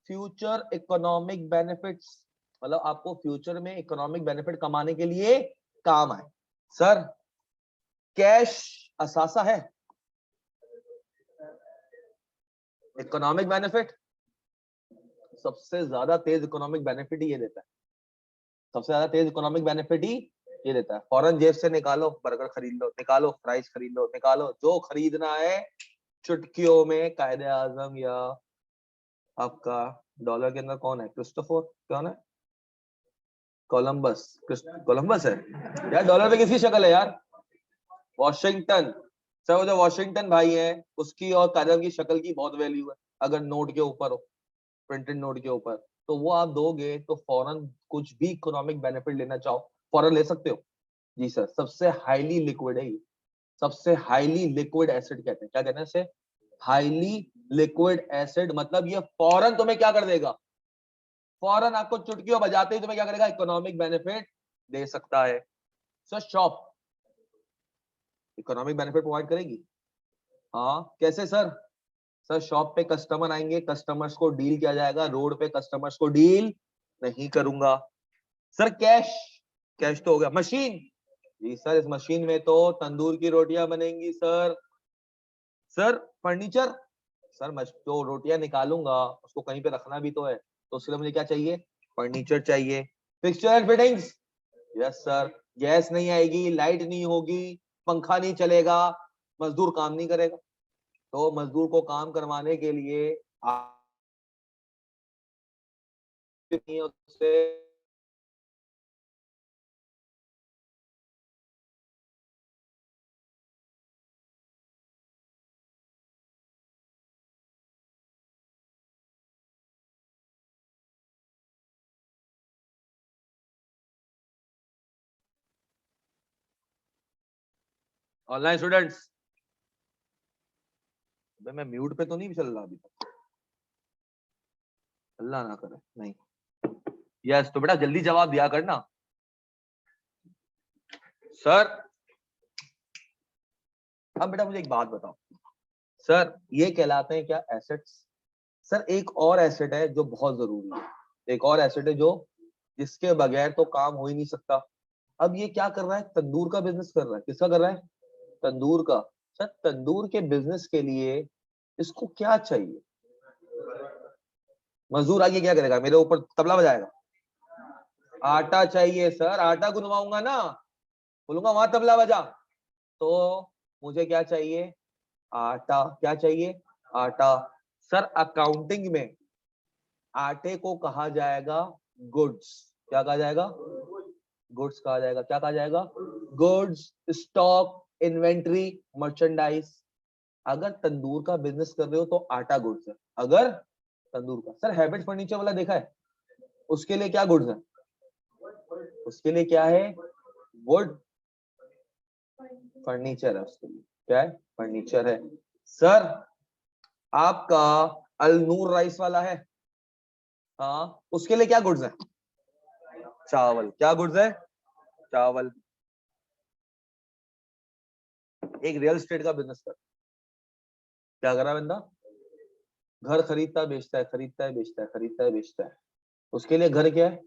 future economic benefits, मतलब आपको फ्यूचर में इकोनॉमिक बेनिफिट कमाने के लिए काम आए। सर कैश असासा है, इकोनॉमिक बेनिफिट सबसे ज्यादा तेज इकोनॉमिक बेनिफिट ही ये देता है। सबसे ज्यादा तेज इकोनॉमिक बेनिफिट ही ये देता है। फौरन जेब से निकालो, बर्गर खरीद लो, निकालो फ्राइज खरीद लो, निकालो जो खरीदना है चुटकियों में। कायदे आजम या आपका डॉलर के अंदर कौन है? क्रिस्टोफर कौन है? कोलंबस। कोलंबस है यार। डॉलर पे किसकी शक्ल है यार? वॉशिंगटन। सर वो जो वॉशिंगटन भाई है उसकी और कायदे की शक्ल की बहुत वैल्यू है, अगर नोट के ऊपर हो, प्रिंटेड नोट के ऊपर। तो वो आप दोगे तो फौरन कुछ भी इकोनॉमिक बेनिफिट लेना चाहो फौरन ले सकते हो। जी सर। सबसे हाईली लिक्विड है ये, सबसे हाईली लिक्विड एसिड कहते हैं। क्या कहते हैं इसे? Highly liquid acid. मतलब ये फौरन तुम्हें क्या कर देगा? फौरन आपको चुटकियों बजाते ही तुम्हें क्या करेगा? इकोनॉमिक बेनिफिट दे सकता है। Sir shop economic benefit provide करेगी। हाँ कैसे सर? सर शॉप पे कस्टमर आएंगे, कस्टमर्स को डील किया जाएगा, रोड पे कस्टमर्स को डील नहीं करूंगा। सर कैश, कैश तो हो गया। मशीन, जी सर इस मशीन में तो तंदूर की रोटियां बनेंगी सर। सर फर्नीचर, सर मैं जो रोटियां निकालूंगा उसको कहीं पे रखना भी तो है, तो उसके लिए मुझे क्या चाहिए? फर्नीचर चाहिए। Fixture and fittings, yes sir. Gas नहीं आएगी, लाइट नहीं होगी, पंखा नहीं चलेगा, मजदूर काम नहीं करेगा। तो मजदूर को काम करवाने के लिए आप उससे ऑनलाइन स्टूडेंट्स, मैं म्यूट पे तो नहीं चल रहा अभी तक, अल्लाह ना करे नहीं। यस, तो बेटा जल्दी जवाब दिया करना। सर अब बेटा मुझे एक बात बताओ, सर ये कहलाते हैं क्या एसेट्स? सर एक और एसेट है जो बहुत जरूरी है, एक और एसेट है जो जिसके बगैर तो काम हो ही नहीं सकता। अब ये क्या कर रहा है? तंदूर का बिजनेस कर रहा है। किसका कर रहा है? तंदूर का। सर तंदूर के बिजनेस के लिए इसको क्या चाहिए? मजदूर आगे क्या करेगा? मेरे ऊपर तबला बजाएगा? आटा चाहिए सर, आटा गुनवाऊंगा ना, बोलूंगा वहां तबला बजा, तो मुझे क्या चाहिए? आटा। क्या चाहिए? आटा। सर अकाउंटिंग में आटे को कहा जाएगा गुड्स। क्या कहा जाएगा? गुड्स कहा जाएगा। क्या कहा जाएगा? Goods, stock, inventory, merchandise. अगर तंदूर का बिजनेस कर रहे हो तो आटा गुड्स है, अगर तंदूर का। सर हैबिट फर्नीचर वाला देखा है, उसके लिए क्या गुड्स है? उसके लिए क्या है? वुड फर्नीचर है उसके लिए। क्या है? फर्नीचर है। सर आपका अलनूर राइस वाला है, हाँ, उसके लिए क्या गुड्स है? चावल। क्या गुड्स है? चावल। एक रियल एस्टेट का बिजनेस कर, क्या कर रहा है बंदा? घर खरीदता है बेचता है, खरीदता है बेचता है, खरीदता है बेचता है। उसके लिए घर क्या है?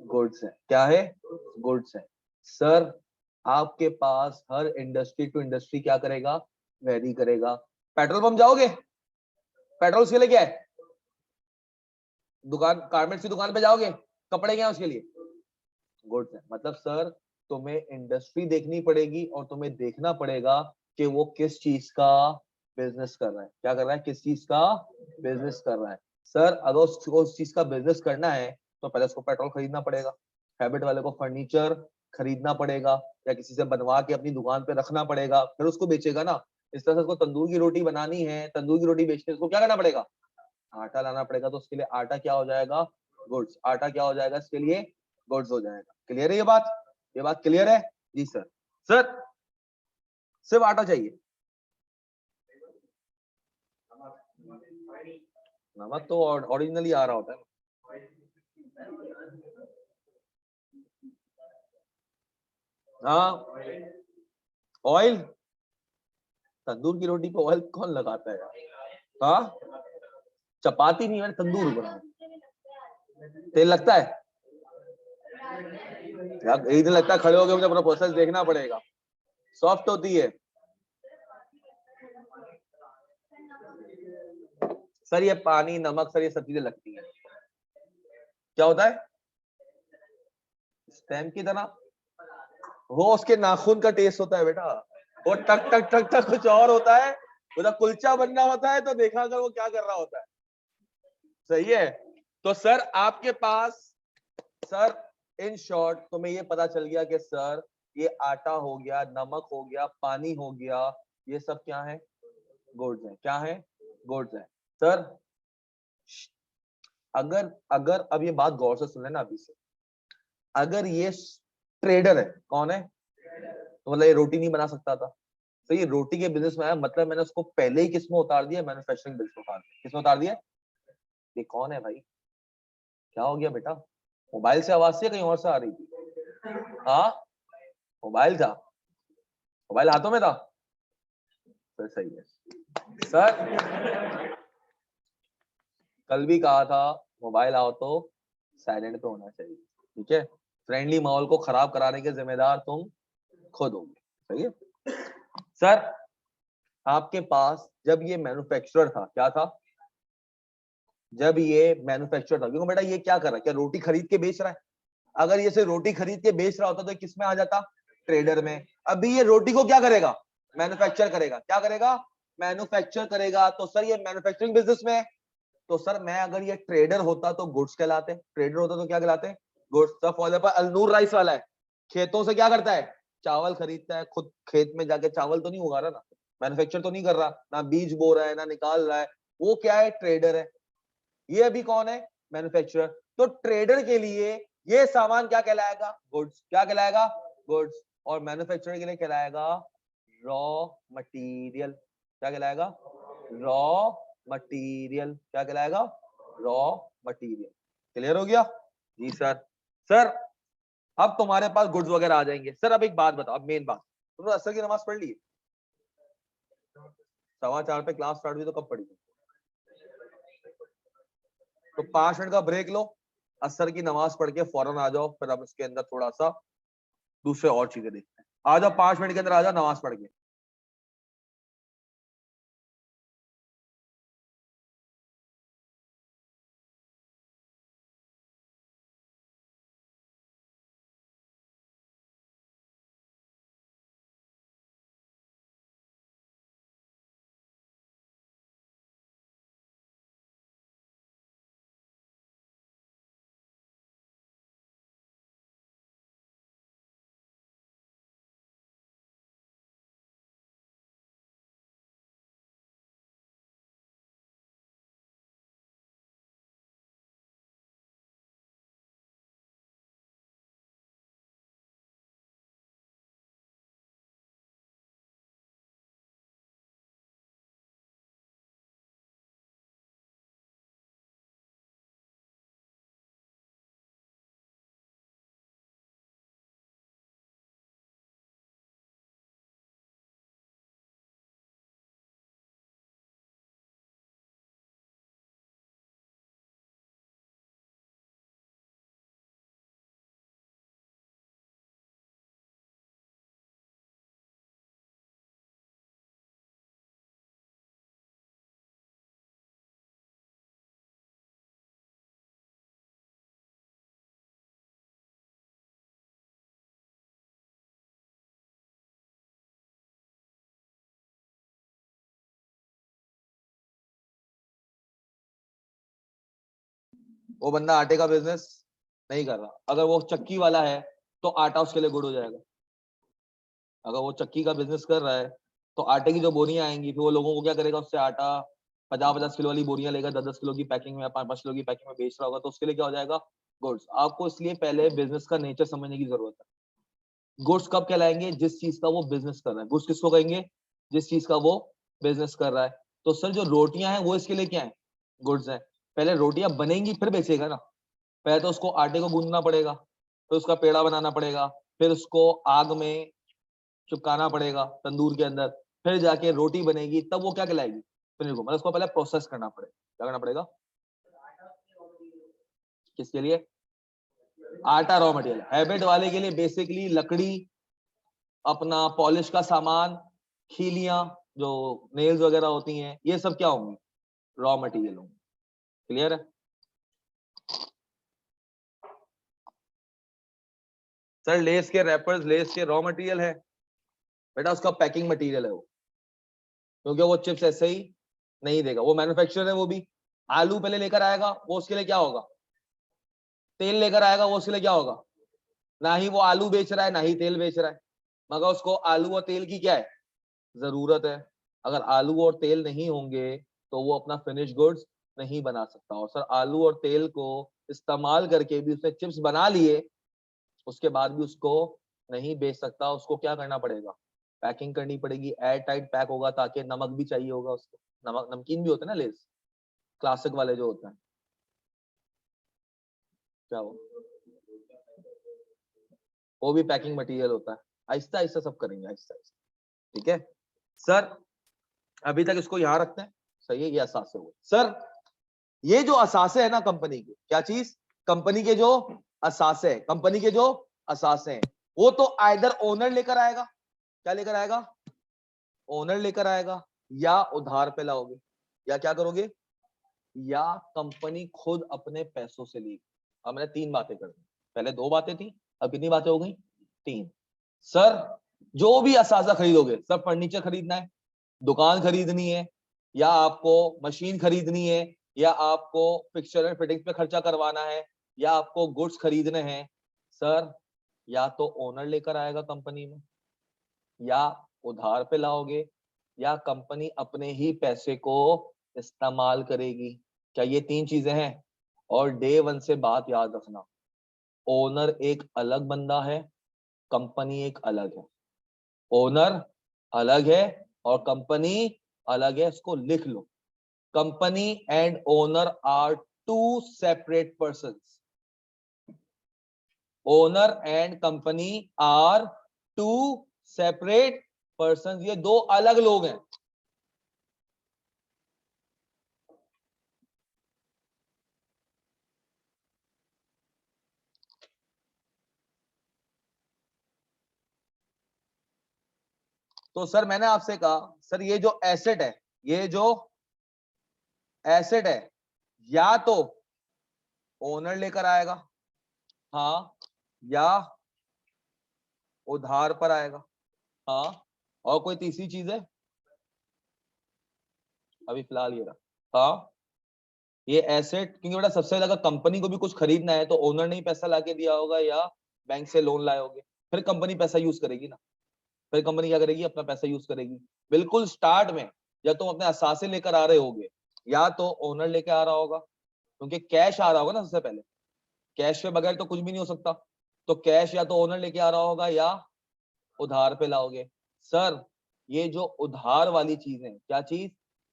गुड्स है। क्या है? गुड्स है। सर आपके पास हर इंडस्ट्री टू इंडस्ट्री क्या करेगा? वेरी करेगा। पेट्रोल पंप जाओगे, पेट्रोल उसके लिए क्या है? दुकान, गारमेंट्स की दुकान पे जाओगे, कपड़े क्या है उसके लिए? गुड्स है। मतलब सर तुम्हें इंडस्ट्री देखनी पड़ेगी और तुम्हें देखना पड़ेगा कि वो किस चीज का बिजनेस कर रहा है। क्या कर रहा है? किस चीज का बिजनेस कर रहा है। सर अगर उसको उस चीज का बिजनेस करना है तो पहले उसको पेट्रोल खरीदना पड़ेगा, हैबिट वाले को फर्नीचर खरीदना पड़ेगा या किसी से बनवा के अपनी दुकान पे रखना पड़ेगा, फिर उसको बेचेगा ना। इस तरह से उसको तंदूर की रोटी बनानी है, तंदूर की रोटी बेचने उसको क्या करना पड़ेगा? आटा लाना पड़ेगा। तो उसके लिए आटा क्या हो जाएगा? गुड्स। आटा क्या हो जाएगा इसके लिए? गुड्स हो जाएगा। क्लियर है ये बात? ये बात क्लियर है? जी सर। सर सिर्फ आटा चाहिए? नमक तो ओरिजिनली आ रहा होता है। हाँ, ऑयल। तंदूर की रोटी पे ऑयल कौन लगाता है यार? हाँ, चपाती नहीं, मैंने तंदूर बना, तेल लगता है यार? एक दिन लगता है, खड़े हो गए मुझे अपना प्रोसेस देखना पड़ेगा। सॉफ्ट होती है सर, ये पानी, नमक, सर ये सब चीजें लगती हैं। क्या होता है? स्टैम्प की तरह। वो उसके नाखून का टेस्ट होता है बेटा, वो टक टक टक टक कुछ और होता है। उधर कुलचा बनना होता है तो देखा अगर वो क्या कर रहा होता है। सही है। तो सर आपके पास, सर इन शॉर्ट तुम्हें ये पता चल गया कि सर ये आटा हो गया, नमक हो गया, पानी हो गया, ये सब क्या है? गुड्स है। क्या है? गुड्स है। सर अगर अगर अब ये बात गौर से सुन लेना अभी से, अगर ये ट्रेडर है, कौन है? तो मतलब ये रोटी नहीं बना सकता था, तो ये रोटी के बिजनेस में आया, मतलब मैंने उसको पहले ही किसमें उतार दिया? मैन्युफैक्चरिंग बिजनेस में उतार दिया। किसमें उतार दिया? ये कौन है भाई? क्या हो गया बेटा? मोबाइल से आवाज से कहीं और से आ रही थी? हाँ, मोबाइल था, मोबाइल हाथों में था, फिर सही है। सर कल भी कहा था मोबाइल आओ तो साइलेंट पे होना चाहिए, ठीक है? फ्रेंडली माहौल को खराब कराने के जिम्मेदार तुम खुद होगे। सही है। सर आपके पास जब ये मैन्युफैक्चरर था, क्या था? जब ये मैन्युफैक्चरर था, क्योंकि बेटा ये क्या कर रहा है? क्या रोटी खरीद के बेच रहा है? अगर ये सिर्फ रोटी खरीद के बेच रहा होता तो किस में आ जाता? ट्रेडर में। अभी ये रोटी को क्या करेगा? मैन्युफैक्चर करेगा। क्या करेगा? मैन्युफैक्चर करेगा। तो सर ये मैन्युफैक्चरिंग बिजनेस में है। तो सर मैं अगर ये ट्रेडर होता तो गुड्स कहलाते, ट्रेडर होता तो क्या कहलाते? गुड्स। सब फॉर एग्जांपल अलनूर राइस वाला है, खेतों से क्या करता है? चावल खरीदता है, खुद खेत में जाके चावल तो नहीं उगा रहा ना, मैन्युफैक्चर तो नहीं कर रहा ना, बीज बो रहा है ना निकाल रहा है, वो क्या है? ट्रेडर है। ये अभी कौन है? मैन्युफैक्चरर। तो ट्रेडर के लिए ये सामान क्या कहलाएगा? गुड्स। क्या कहलाएगा? गुड्स। और मैन्युफैक्चरर के लिए कहलाएगा रॉ मटेरियल क्या कहलाएगा? रॉ मटेरियल क्या कहलाएगा? Raw material. क्लियर हो गया जी सर? सर अब तुम्हारे पास गुड्स वगैरह आ जाएंगे। सर अब एक बात बताओ, अब मेन बात, तुमने असर की नमाज पढ़ ली? 4:15 पे क्लास स्टार्ट हुई तो कब पढ़ी? तो 5 मिनट का ब्रेक लो, असर की नमाज पढ़ के फौरन आ जाओ, फिर हम इसके अंदर थोड़ा सा दूसरे और चीजें देखते हैं। आ जाओ 5 मिनट के अंदर आ जाओ नमाज पढ़ के। वो बंदा आटे का बिजनेस नहीं कर रहा, अगर वो चक्की वाला है तो आटा उसके लिए गुड़ हो जाएगा। अगर वो चक्की का बिजनेस कर रहा है तो आटे की जो बोरियां आएंगी, फिर वो लोगों को क्या करेगा, उससे आटा 50-50 किलो वाली बोरियां लेगा, 10-10 किलो की पैकिंग में, 5-5 किलो की पैकिंग में बेच रहा होगा, तो उसके लिए क्या हो जाएगा? गुड्स। आपको इसलिए पहले बिजनेस का नेचर समझने की जरूरत है। गुड्स कब कहलाएंगे? जिस चीज का वो बिजनेस कर रहा है। गुड्स किसको कहेंगे? जिस चीज का वो बिजनेस कर रहा है। तो सर जो रोटियां हैं वो इसके लिए क्या है? गुड्स है। पहले रोटियां बनेंगी फिर बेचेगा ना। पहले तो उसको आटे को गूंदना पड़ेगा, फिर उसका पेड़ा बनाना पड़ेगा, फिर उसको आग में चिपकाना पड़ेगा तंदूर के अंदर, फिर जाके रोटी बनेगी, तब वो क्या कहलाएगी? फिर मतलब उसको पहले प्रोसेस करना पड़ेगा। क्या करना पड़ेगा? किसके लिए? आटा रॉ मटेरियल। हैबिट वाले के लिए बेसिकली लकड़ी, अपना पॉलिश का सामान, खीलियां, जो नेल्स वगैरह होती हैं, ये सब क्या होंगी? रॉ मटेरियल होंगे। क्लियर है? सर लेस के रैपर्स, लेस के रॉ मटेरियल है बेटा, उसका पैकिंग मटेरियल है वो, क्योंकि वो चिप्स ऐसे ही नहीं देगा, वो मैन्युफैक्चरर है। वो भी आलू पहले लेकर आएगा, वो उसके लिए क्या होगा? तेल लेकर आएगा, वो उसके लिए क्या होगा? ना ही वो आलू बेच रहा है ना ही तेल बेच रहा है, मगर उसको आलू और तेल की क्या है? जरूरत है। अगर आलू और तेल नहीं होंगे तो वो अपना फिनिश गुड्स नहीं बना सकता। और सर आलू और तेल को इस्तेमाल करके भी उसने चिप्स बना लिए, उसके बाद भी उसको नहीं बेच सकता। उसको क्या करना पड़ेगा? पैकिंग करनी पड़ेगी, एयर टाइट पैक होगा, ताकि नमक भी चाहिए होगा उसको। नमक, नमकीन भी होता है ना, लेस क्लासिक वाले जो होते हैं, क्या वो भी पैकिंग मटेरियल होता है। आहिस्ता आहिस्ता सब करेंगे, आहिस्ता आहिस्ता। ठीक है सर, अभी तक इसको यहां रखते हैं। सही है, ये असासे हुए। सर ये जो असासे है ना कंपनी के, क्या चीज? कंपनी के जो असासे है, कंपनी के जो असासे हैं, वो तो आइदर ओनर लेकर आएगा, क्या लेकर आएगा? ओनर लेकर आएगा, या उधार पे लाओगे, या क्या करोगे? या कंपनी खुद अपने पैसों से लेगी। अब मैंने 3 बातें कर दी, पहले 2 बातें थी, अब कितनी बातें हो गई? 3। सर जो भी असासा खरीदोगे, सब फर्नीचर खरीदना है, दुकान खरीदनी है, या आपको मशीन खरीदनी है, या आपको फिक्सचर एंड फिटिंग्स पे खर्चा करवाना है, या आपको गुड्स खरीदने हैं, सर या तो ओनर लेकर आएगा कंपनी में, या उधार पे लाओगे, या कंपनी अपने ही पैसे को इस्तेमाल करेगी। क्या ये 3 चीजें हैं? और डे 1 से बात याद रखना, ओनर एक अलग बंदा है, कंपनी एक अलग है। ओनर अलग है और कंपनी अलग है, इसको लिख लो। Company and owner are two separate persons. Owner and company are two separate persons, ये दो अलग लोग हैं। तो सर मैंने आपसे कहा सर ये जो एसेट है, ये जो एसेट है या तो ओनर लेकर आएगा, हाँ, या उधार पर आएगा, हाँ, और कोई तीसरी चीज है अभी फिलहाल ये रहा, हाँ, ये एसेट, क्योंकि बेटा सबसे ज्यादा कंपनी को भी कुछ खरीदना है तो ओनर ने ही पैसा लाके दिया होगा या बैंक से लोन लाए होगे, फिर कंपनी पैसा यूज करेगी ना। फिर कंपनी क्या करेगी, अपना पैसा यूज करेगी। बिल्कुल स्टार्ट में जब तुम अपने असासे लेकर आ रहे होगे, या तो ओनर लेके आ रहा होगा, क्योंकि कैश आ रहा होगा ना सबसे पहले, कैश के बगैर तो कुछ भी नहीं हो सकता। तो कैश या तो ओनर लेके आ रहा होगा या उधार पे लाओगे। सर ये जो उधार वाली चीज है, क्या चीज,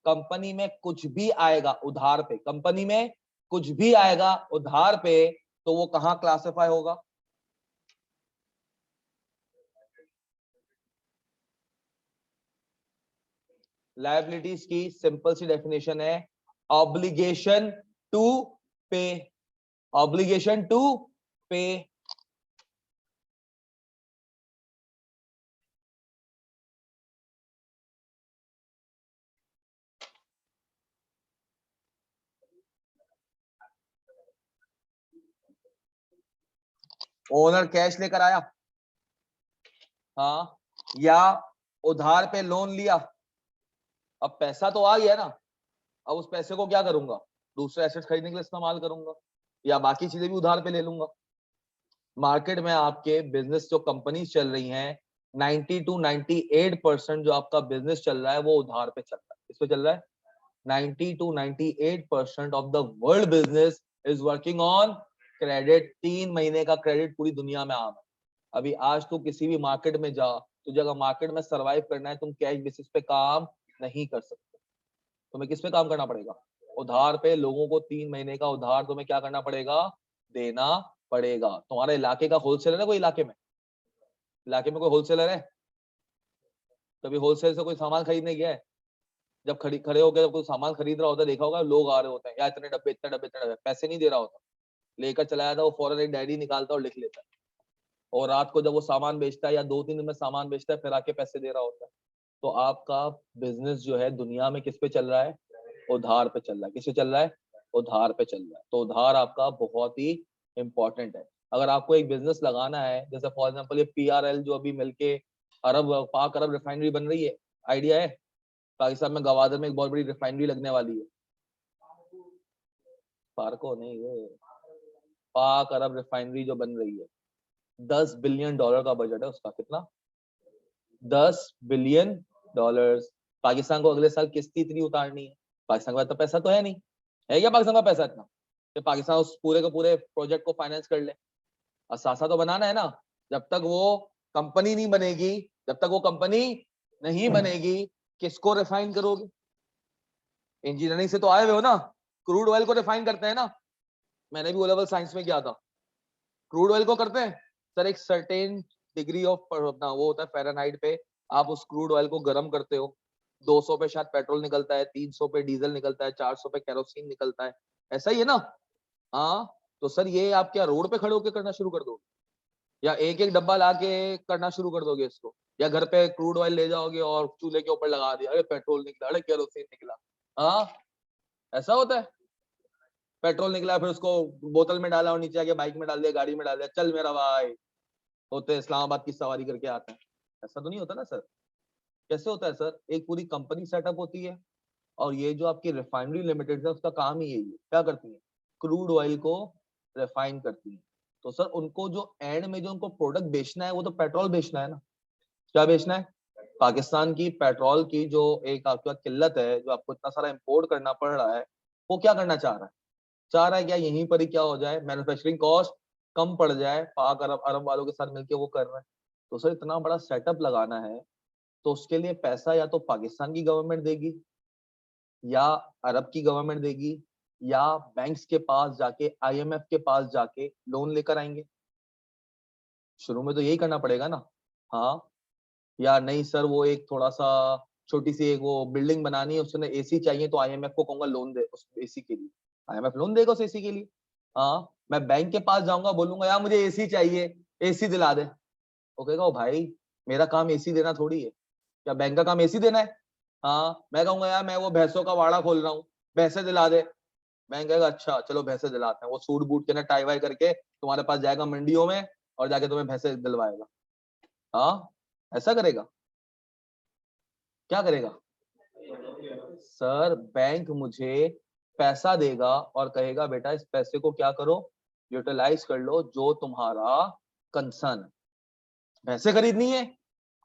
कंपनी में कुछ भी आएगा उधार पे, कंपनी में कुछ भी आएगा उधार पे, तो वो कहां क्लासिफाई होगा, लायबिलिटीज की सिंपल सी डेफिनेशन है ऑब्लिगेशन टू पे, ऑब्लिगेशन टू पे। ओनर कैश लेकर आया, हाँ, या उधार पे लोन लिया, अब पैसा तो आ गया ना, अब उस पैसे को क्या करूंगा, दूसरे एसेट खरीदने के लिए इस्तेमाल करूंगा, या बाकी चीजें भी उधार पे ले लूंगा। मार्केट में आपके बिजनेस जो कंपनीज चल रही हैं, 90 to 98% जो आपका बिजनेस चल रहा है वो उधार पे चल रहा है। किस पे चल रहा है? 90 to 98% of the world business is working on credit. 3 महीने का क्रेडिट पूरी दुनिया में आम है। अभी आज तू किसी भी मार्केट में जा, तुझे अगर मार्केट में सरवाइव करना है, तुम कैश बेसिस पे काम नहीं कर सकते। तुम्हें किस पे काम करना पड़ेगा? उधार पे। लोगों को 3 महीने का उधार तुम्हें क्या करना पड़ेगा? देना पड़ेगा। तुम्हारे इलाके का होलसेलर है कोई? इलाके में कोई होलसेलर है? कभी होलसेल से कोई सामान खरीदने गया है? जब खड़े होकर जब कोई सामान खरीद रहा होता है, देखा होगा लोग आ रहे होते हैं, यार इतने डब्बे इतने डब्बे इतने डब्बे, पैसे नहीं दे रहा होता, लेकर चला जाता, वो फौरन एक डायरी निकालता और लिख लेता है, और रात को जब वो सामान बेचता है या 2-3 दिन में सामान बेचता है, फिर आके पैसे दे रहा होता है। तो आपका बिजनेस जो है दुनिया में किस पे चल रहा है? उधार पे चल रहा है। किस पे चल रहा है? उधार पे चल रहा है। तो उधार आपका बहुत ही इंपॉर्टेंट है। अगर आपको एक बिजनेस लगाना है, जैसे फॉर एग्जांपल ये PRL जो अभी मिलके पाक अरब रिफाइनरी बन रही है, आइडिया है? पाकिस्तान में गवादर में एक बहुत बड़ी रिफाइनरी लगने वाली है। पार्को नहीं, ये पाक अरब रिफाइनरी जो बन रही है, $10 बिलियन का बजट है उसका। कितना? $10 बिलियन। पाकिस्तान को अगले साल किस्त इतनी उतारनी है। पाकिस्तान के पास तो पैसा तो है नहीं, है क्या पाकिस्तान का पैसा इतना कि पाकिस्तान उस पूरे के पूरे प्रोजेक्ट को फाइनेंस कर ले? असासा तो बनाना है ना। जब तक वो कंपनी नहीं बनेगी, जब तक वो कंपनी नहीं बनेगी, किसको रिफाइन करोगे? इंजीनियरिंग से तो आए हुए हो ना, क्रूड ऑयल को रिफाइन करते हैं ना। मैंने भी ओ लेवल साइंस में किया था। क्रूड ऑयल को करते हैं सर, एक सर्टेन डिग्री ऑफ अपना वो होता है फ़ारेनहाइट पे, आप उस क्रूड ऑयल को गर्म करते हो, 200 पे शायद पेट्रोल निकलता है, 300 पे डीजल निकलता है, 400 पे केरोसिन निकलता है, ऐसा ही है ना? हाँ। तो सर ये आप क्या रोड पे खड़े होकर करना शुरू कर दोगे, या एक एक डब्बा ला के करना शुरू कर दोगे इसको, या घर पे क्रूड ऑयल ले जाओगे और चूल्हे के ऊपर लगा दिया, अरे पेट्रोल निकला, अरे केरोसिन निकला। हाँ, ऐसा होता है। पेट्रोल निकला, फिर उसको बोतल में डाला और नीचे आके बाइक में डाल दिया, गाड़ी में डाल दिया, चल मेरा भाई, होते इस्लामाबाद की सवारी करके आते हैं। ऐसा तो नहीं होता ना सर। कैसे होता है सर? एक पूरी कंपनी सेटअप होती है, और ये जो आपकी रिफाइनरी लिमिटेड है उसका काम ही यही है। क्या करती है? क्रूड ऑयल को रिफाइन करती है। तो सर उनको जो एंड में जो उनको प्रोडक्ट बेचना है, वो तो पेट्रोल बेचना है ना। क्या बेचना है? पाकिस्तान की पेट्रोल की जो एक आपके पास किल्लत है, जो आपको इतना सारा इंपोर्ट करना पड़ रहा है, वो क्या करना चाह रहा है? चाह रहा है क्या यहीं पर ही क्या हो जाए, मैन्युफैक्चरिंग कॉस्ट कम पड़ जाए, पाक अरब वालों के साथ मिलकर वो कर रहे हैं। तो सर इतना बड़ा सेटअप लगाना है, तो उसके लिए पैसा या तो पाकिस्तान की गवर्नमेंट देगी, या अरब की गवर्नमेंट देगी, या बैंक्स के पास जाके, आईएमएफ के पास जाके लोन लेकर आएंगे। शुरू में तो यही करना पड़ेगा ना। हाँ, या नहीं सर वो एक थोड़ा सा छोटी सी एक वो बिल्डिंग बनानी है, उसने एसी चाहिए, तो आईएमएफ को कहूंगा लोन दे उस एसी के लिए, आईएमएफ लोन देगा उस एसी के लिए। हाँ, मैं बैंक के पास जाऊंगा, बोलूंगा यार मुझे एसी चाहिए, एसी दिला दे, वो कहेगा ओ भाई मेरा काम एसी देना थोड़ी है, क्या बैंक का काम एसी देना है? हाँ, मैं कहूंगा यार मैं वो भैंसों का वाड़ा खोल रहा हूँ, भैंसे दिला दे, बैंक कहेगा अच्छा चलो भैंसे दिलाते हैं, वो सूट बूट के ना टाई वाई करके तुम्हारे पास जाएगा मंडियों में और जाके तुम्हें भैंसे दिलवाएगा। हाँ, ऐसा करेगा? क्या करेगा? सर बैंक मुझे पैसा देगा और कहेगा बेटा इस पैसे को क्या करो, यूटिलाइज कर लो, जो तुम्हारा कंसर्न है। पैसे खरीदनी है,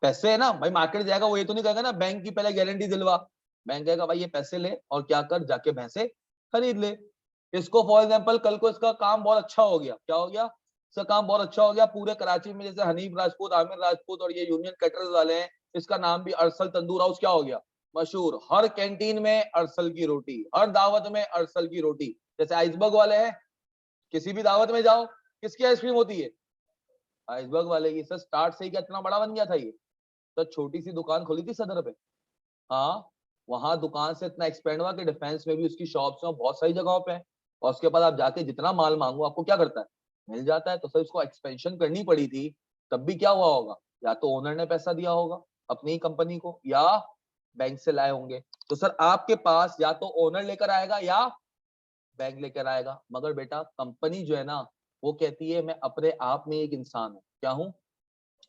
पैसे है ना भाई, मार्केट जाएगा वो ये तो नहीं कहेगा ना बैंक की पहले गारंटी दिलवा, बैंक कहेगा भाई ये पैसे ले और क्या कर, जाके भैंसे खरीद ले। इसको फॉर एग्जांपल कल को इसका काम बहुत अच्छा हो गया, क्या हो गया, इसका काम बहुत अच्छा हो गया, पूरे कराची में जैसे हनीफ राजपूत, आमिर राजपूत और ये यूनियन कैटरर्स वाले हैं, इसका नाम भी अरसल तंदूर हाउस क्या हो गया, मशहूर, हर कैंटीन में अरसल की रोटी, हर दावत में अरसल की रोटी। जैसे आइसबर्ग वाले हैं, किसी भी दावत में जाओ किसकी आइसक्रीम होती है, आइसबर्ग वाले की। सर स्टार्ट से ही क्या इतना बड़ा बन गया था ये, तो छोटी सी दुकान खोली थी सदर पे। हाँ, वहां दुकान से इतना एक्सपेंड हुआ कि डिफेंस में भी उसकी शॉप्स हैं, बहुत सारी जगहों पे हैं, और उसके बाद आप जाके जितना माल मांगो आपको क्या करता है, मिल जाता है। तो सर उसको एक्सपेंशन करनी पड़ी थी, तब भी क्या हुआ होगा, या तो ओनर ने पैसा दिया होगा अपनी ही कंपनी को, या बैंक से लाए होंगे। तो सर आपके पास या तो ओनर लेकर आएगा या बैंक लेकर आएगा, मगर बेटा कंपनी जो है ना वो कहती है मैं अपने आप में एक इंसान हूँ, क्या हूँ,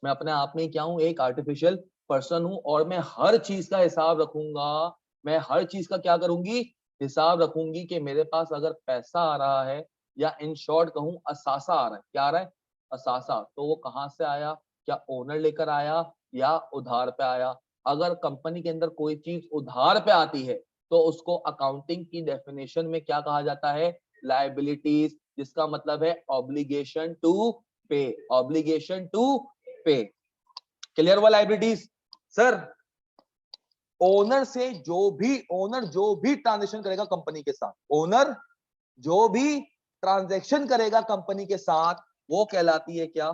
मैं अपने आप में क्या हूँ, एक आर्टिफिशियल पर्सन हूँ, और मैं हर चीज का हिसाब रखूंगा, मैं हर चीज का क्या करूंगी, हिसाब रखूंगी कि मेरे पास अगर पैसा आ रहा है, या इन शॉर्ट कहूं असासा आ रहा है, क्या आ रहा है, असासा, तो वो कहाँ से आया, क्या ओनर लेकर आया या उधार पे आया। अगर कंपनी के अंदर कोई चीज उधार पे आती है तो उसको अकाउंटिंग की डेफिनेशन में क्या कहा जाता है, लायबिलिटीज, जिसका मतलब है ऑब्लिगेशन टू पे, ऑब्लिगेशन टू पे। क्लियर हुआ लायबिलिटीज? सर ओनर जो भी ट्रांजेक्शन करेगा कंपनी के साथ, ओनर जो भी ट्रांजेक्शन करेगा कंपनी के साथ, वो कहलाती है क्या,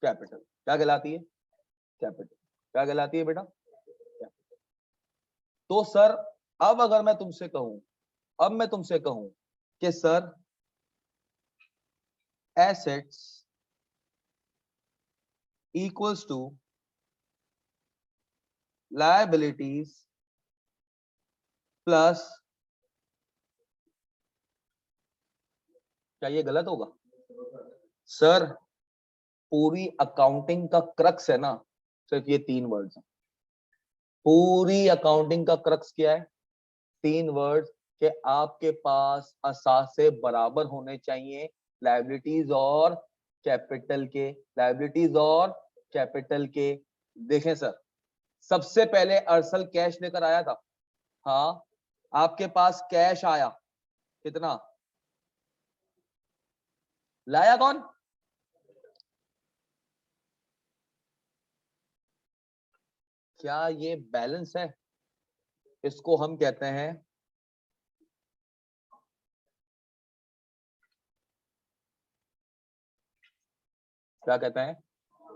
कैपिटल। क्या कहलाती है, कैपिटल। क्या कहलाती है बेटा, तो सर अब अगर मैं तुमसे कहूं, अब मैं तुमसे कहूं कि sir assets equals to liabilities plus, क्या ये गलत होगा? सर पूरी अकाउंटिंग का क्रक्स है ना, सिर्फ ये तीन वर्ड्स हैं। पूरी अकाउंटिंग का क्रक्स क्या है, तीन वर्ड्स, कि आपके पास असासे बराबर होने चाहिए लायबिलिटीज और कैपिटल के, लायबिलिटीज और कैपिटल के। देखें सर, सबसे पहले अरसल कैश लेकर आया था, हाँ, आपके पास कैश आया, कितना लाया, कौन, क्या ये बैलेंस है, इसको हम कहते हैं, क्या कहते हैं,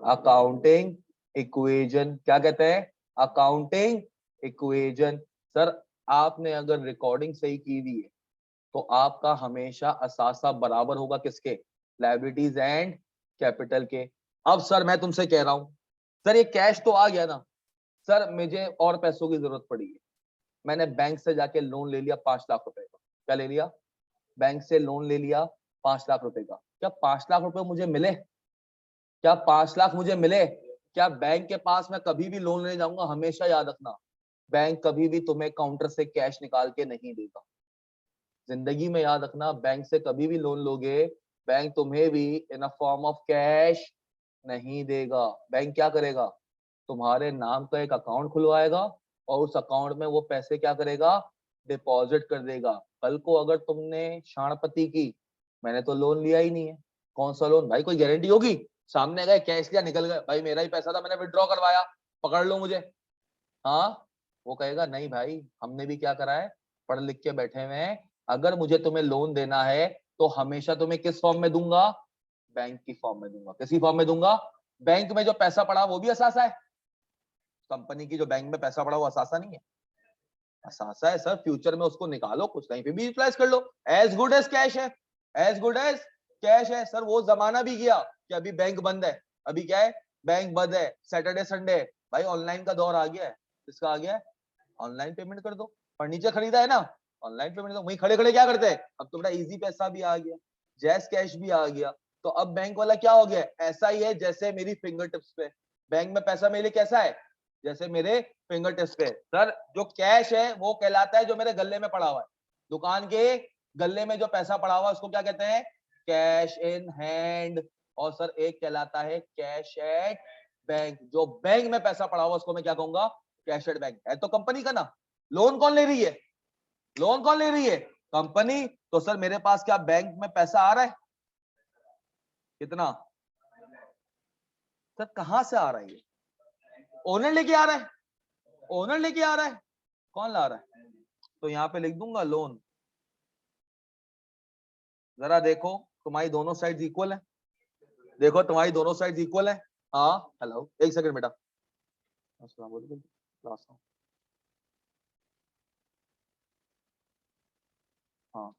अकाउंटिंग इक्वेशन। क्या कहते हैं, अकाउंटिंग इक्वेशन। सर आपने अगर रिकॉर्डिंग सही की हुई है तो आपका हमेशा असासा बराबर होगा किसके, लायबिलिटीज एंड कैपिटल के। अब सर मैं तुमसे कह रहा हूं, सर ये कैश तो आ गया ना, सर मुझे और पैसों की जरूरत पड़ी है, मैंने बैंक से जाके लोन ले लिया 5 लाख रुपए का, क्या ले लिया, बैंक से लोन ले लिया 5 लाख रुपए का, क्या 5 लाख रुपए मुझे मिले, क्या 5 लाख मुझे मिले? क्या बैंक के पास मैं कभी भी लोन लेने जाऊंगा, हमेशा याद रखना, बैंक कभी भी तुम्हें काउंटर से कैश निकाल के नहीं देगा, जिंदगी में याद रखना, बैंक से कभी भी लोन लोगे, बैंक तुम्हें भी इन अ फॉर्म ऑफ कैश नहीं देगा। बैंक क्या करेगा, तुम्हारे नाम का एक अकाउंट खुलवाएगा और उस अकाउंट में वो पैसे क्या करेगा, डिपॉजिट कर देगा। कल को अगर तुमने शाणपति की, मैंने तो लोन लिया ही नहीं है, कौन सा लोन भाई, कोई गारंटी होगी, सामने गए, कैश लिया, निकल गए, भाई मेरा ही पैसा था, मैंने विड्रॉ करवाया, पकड़ लो मुझे। हाँ, वो कहेगा नहीं भाई, हमने भी क्या करा है, पढ़ लिख के बैठे हुए हैं, अगर मुझे तुम्हें लोन देना है तो हमेशा तुम्हें किस फॉर्म में दूंगा, बैंक की फॉर्म में दूंगा। किसी फॉर्म में दूंगा? बैंक में जो पैसा पड़ा वो भी असासा है, कंपनी की जो बैंक में पैसा पड़ा वो असासा नहीं है, असासा है सर। फ्यूचर में उसको निकालो, कुछ कहीं पे भी यूटिलाइज कर लो, एज गुड एज कैश है, एज गुड एज कैश है सर। वो जमाना भी गया कि अभी बैंक बंद है, अभी क्या है, बैंक बंद है, सैटरडे संडे, भाई ऑनलाइन का दौर आ गया है। किसका आ गया है? ऑनलाइन पेमेंट कर दो। फर्नीचर खरीदा है ना, ऑनलाइन पेमेंट दो। वहीं खड़े खड़े क्या करते हैं, अब तो बड़ा इजी पैसा भी आ गया, जैस कैश भी आ गया। तो अब बैंक वाला क्या हो गया, ऐसा ही है जैसे मेरी फिंगर टिप्स पे। बैंक में पैसा मेरे लिए कैसा है, जैसे मेरे फिंगर टिप्स पे। सर जो कैश है वो कहलाता है जो मेरे गले में पड़ा हुआ है, दुकान के गले में जो पैसा पड़ा हुआ है उसको क्या कहते हैं, कैश इन हैंड। और सर एक कहलाता है कैश एट बैंक, जो बैंक में पैसा पड़ा हुआ उसको मैं क्या कहूंगा, कैश एट बैंक। है तो कंपनी का ना। लोन कौन ले रही है, लोन कौन ले रही है, कंपनी। तो सर मेरे पास क्या बैंक में पैसा आ रहा है, कितना सर, कहां से आ रहा है, ओनर लेके आ रहा है, ओनर लेके आ रहा है, कौन ला रहा है, तो यहां पे लिख दूंगा लोन। जरा देखो तुम्हारी दोनों साइड इक्वल है, देखो तुम्हारी दोनों साइड इक्वल है। हाँ हेलो, एक सेकंड बेटा, हाँ।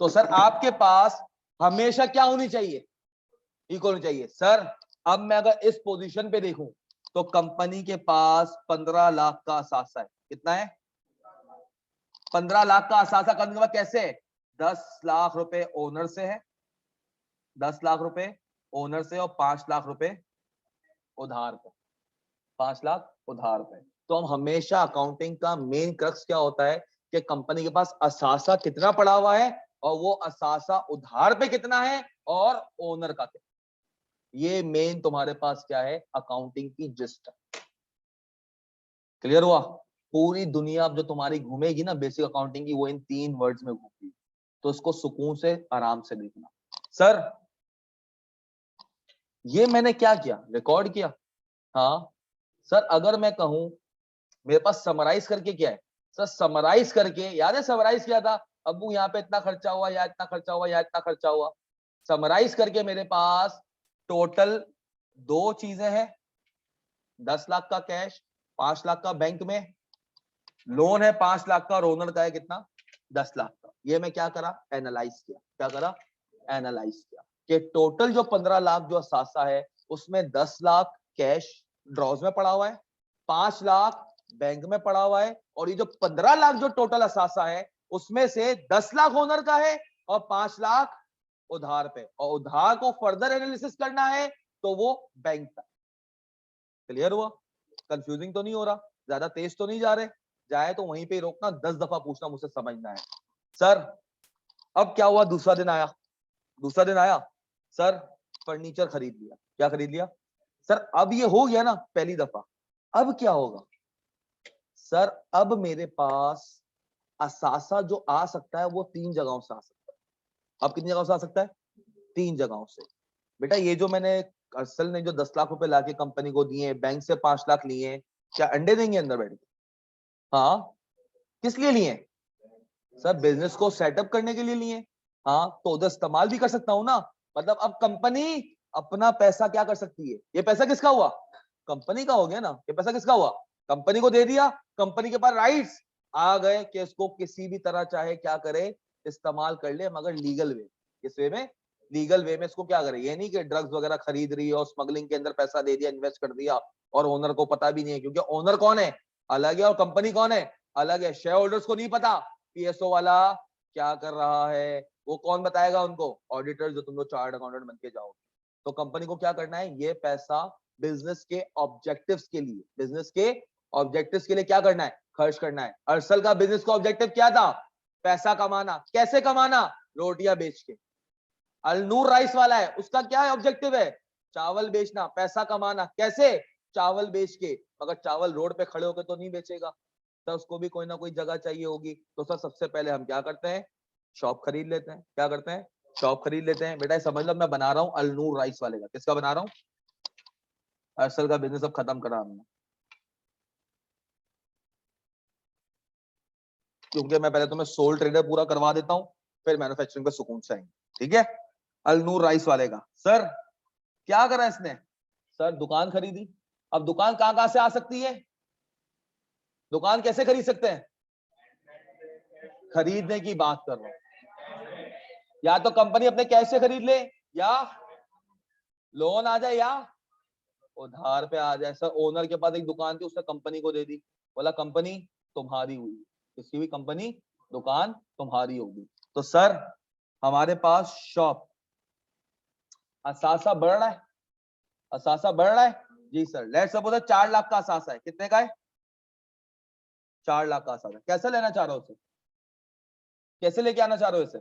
तो सर आपके पास हमेशा क्या होनी चाहिए, इक्वल होनी चाहिए सर। अब मैं अगर इस पोजीशन पे देखूं तो कंपनी के पास 15 लाख का असासा है, कितना है, 15 लाख का असासा। करने के बाद कैसे, 10 लाख रुपए ओनर से है, 10 लाख रुपए ओनर से, और 5 लाख रुपए उधार पे, 5 लाख उधार पे। तो हम हमेशा अकाउंटिंग का मेन क्रक्स क्या होता है कि कंपनी के पास असासा कितना पड़ा हुआ है, और वो असासा उधार पे कितना है, और ओनर का कितना। ये मेन तुम्हारे पास क्या है, अकाउंटिंग की जिस्ट है। क्लियर हुआ? पूरी दुनिया अब जो तुम्हारी घूमेगी ना बेसिक अकाउंटिंग की, वो इन 3 वर्ड्स में घूमेगी। तो इसको सुकून से आराम से देखना। सर ये मैंने क्या किया, रिकॉर्ड किया। हाँ सर, अगर मैं कहूं मेरे पास समराइज करके क्या है, सर समराइज करके, याद है समराइज किया था, अबू यहाँ पे इतना खर्चा हुआ, या इतना खर्चा हुआ, या इतना खर्चा हुआ। समराइज करके मेरे पास टोटल 2 चीजें हैं, 10 लाख का कैश, 5 लाख का बैंक में लोन है, 5 लाख का, और ओनर का है कितना, 10 लाख का। ये मैं क्या करा, एनालाइज किया। क्या करा, एनालाइज किया कि टोटल जो 15 लाख जो असासा है उसमें 10 लाख कैश ड्रॉज में पड़ा हुआ है, 5 लाख बैंक में पड़ा हुआ है, और ये जो 15 लाख जो टोटल असासा है उसमें से 10 लाख ओनर का है और 5 लाख उधार पे, और उधार को फर्दर एनालिसिस करना है तो वो बैंक का। क्लियर हुआ? कंफ्यूजिंग तो नहीं हो रहा, ज्यादा तेज तो नहीं जा रहे, जाए तो वहीं पे रोकना, 10 दफा पूछना, मुझसे समझना है। सर अब क्या हुआ, दूसरा दिन आया, दूसरा दिन आया, सर फर्नीचर खरीद लिया। क्या खरीद लिया सर, अब ये हो गया ना पहली दफा। अब क्या होगा सर, अब मेरे पास असासा जो आ सकता है वो 3 जगहों से आ सकता है। अब कितनी जगहों से आ सकता है, 3 जगहों से। बेटा ये जो मैंने असल ने जो 10 लाख रुपए लाके कंपनी को दिए, बैंक से 5 लाख लिए, क्या अंडे देंगे अंदर बैठ के? हाँ, किस लिए लिए सर, बिजनेस को सेटअप करने के लिए लिए। हाँ तो उधर इस्तेमाल भी कर सकता हूँ ना, मतलब अब कंपनी अपना पैसा क्या कर सकती है, ये पैसा किसका हुआ, कंपनी का हो गया ना। ये पैसा किसका हुआ, कंपनी को दे दिया, कंपनी के पास राइट्स आ गए कि इसको किसी भी तरह चाहे क्या करे, इस्तेमाल कर ले, मगर लीगल वे। किस वे में, लीगल वे में इसको क्या करे। ये नहीं कि ड्रग्स वगैरह खरीद रही है और स्मगलिंग के अंदर पैसा दे दिया, इन्वेस्ट कर दिया, और ओनर को पता भी नहीं है, क्योंकि ओनर कौन है अलग है और कंपनी कौन है अलग है। शेयर होल्डर्स को नहीं पता पीएसओ वाला क्या कर रहा है, वो कौन बताएगा उनको, ऑडिटर, जो तुम लोग चार्ट अकाउंटेंट बन के जाओगे। तो कंपनी को क्या करना है, ये पैसा बिजनेस के ऑब्जेक्टिव्स के लिए, बिजनेस के ऑब्जेक्टिव्स के लिए क्या करना है, खर्च करना है। अरसल का बिजनेस का ऑब्जेक्टिव क्या था, पैसा कमाना। कैसे कमाना, रोटियां बेच के। अलनूर राइस वाला है, उसका क्या ऑब्जेक्टिव है, चावल बेचना, पैसा कमाना। कैसे, चावल बेच के। मगर चावल रोड पे खड़े होकर तो नहीं बेचेगा, तो उसको भी कोई ना कोई जगह चाहिए होगी। तो सर सबसे पहले हम क्या करते हैं, शॉप खरीद लेते हैं। क्या करते हैं, शॉप खरीद लेते हैं। बेटा समझ लो मैं बना रहा हूँ अलनूर राइस वाले का। किसका बना रहा हूँ? अरसल का बिजनेस अब खत्म करा हमने, क्योंकि मैं पहले तुम्हें सोल ट्रेडर पूरा करवा देता हूँ, फिर मैन्युफैक्चरिंग पे सुकून से आएंगे। ठीक है, अलनूर राइस वाले का। सर क्या करा इसने? सर दुकान खरीदी। अब दुकान कहां कहां से आ सकती है? दुकान कैसे खरीद सकते हैं? खरीदने की बात कर रहा हूं। या तो कंपनी अपने कैश से खरीद ले, या लोन आ जाए, या उधार पे आ जाए। सर ओनर के पास एक दुकान थी, उसने कंपनी को दे दी, बोला कंपनी तुम्हारी हुई। किसकी हुई? कंपनी। दुकान तुम्हारी होगी। तो सर हमारे पास शॉप असासा बढ़ रहा है, असासा बढ़ रहा है जी सर। लेट्स सपोज 4 लाख का असासा है। कितने का है? 4 लाख का असासा। कैसे लेना चाह रहे हो उसे? कैसे लेके आना चाह रहे हो इसे?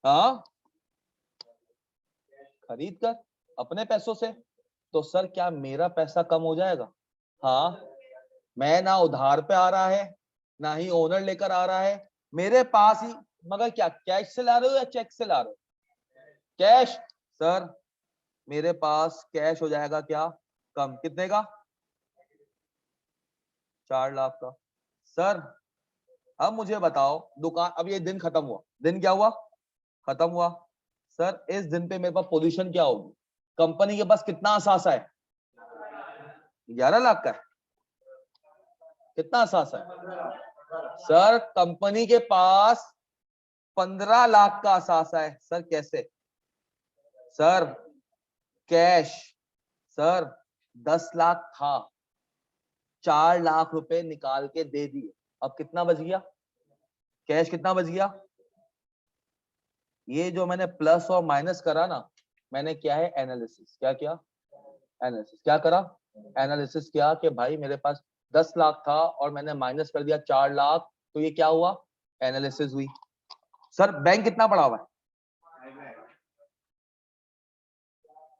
हाँ, खरीद कर अपने पैसों से। तो सर क्या मेरा पैसा कम हो जाएगा? हाँ, मैं ना उधार पे आ रहा है, ना ही ओनर लेकर आ रहा है, मेरे पास ही। मगर क्या कैश से ला रहे हो या चेक से ला रहे हो? कैश। सर मेरे पास कैश हो जाएगा क्या कम? कितने का? 4 लाख का। सर अब मुझे बताओ, दुकान अब ये दिन खत्म हुआ, दिन क्या हुआ? खत्म हुआ। सर इस दिन पे मेरे पास पोजीशन क्या होगी? कंपनी के पास कितना असासा है? 11 लाख का है। कितना असासा है? सर कंपनी के पास 15 लाख का असासा है। सर कैसे? Sir cash. सर 10 लाख था, 4 लाख रुपए निकाल के दे दिए। अब कितना बच गया? कैश कितना बच गया? ये जो मैंने प्लस और माइनस करा ना, मैंने क्या है? एनालिसिस। क्या किया? एनालिसिस। क्या करा? एनालिसिस किया कि भाई मेरे पास 10 लाख था और मैंने माइनस कर दिया 4 लाख, तो ये क्या हुआ? एनालिसिस हुई। सर बैंक कितना पड़ा हुआ है?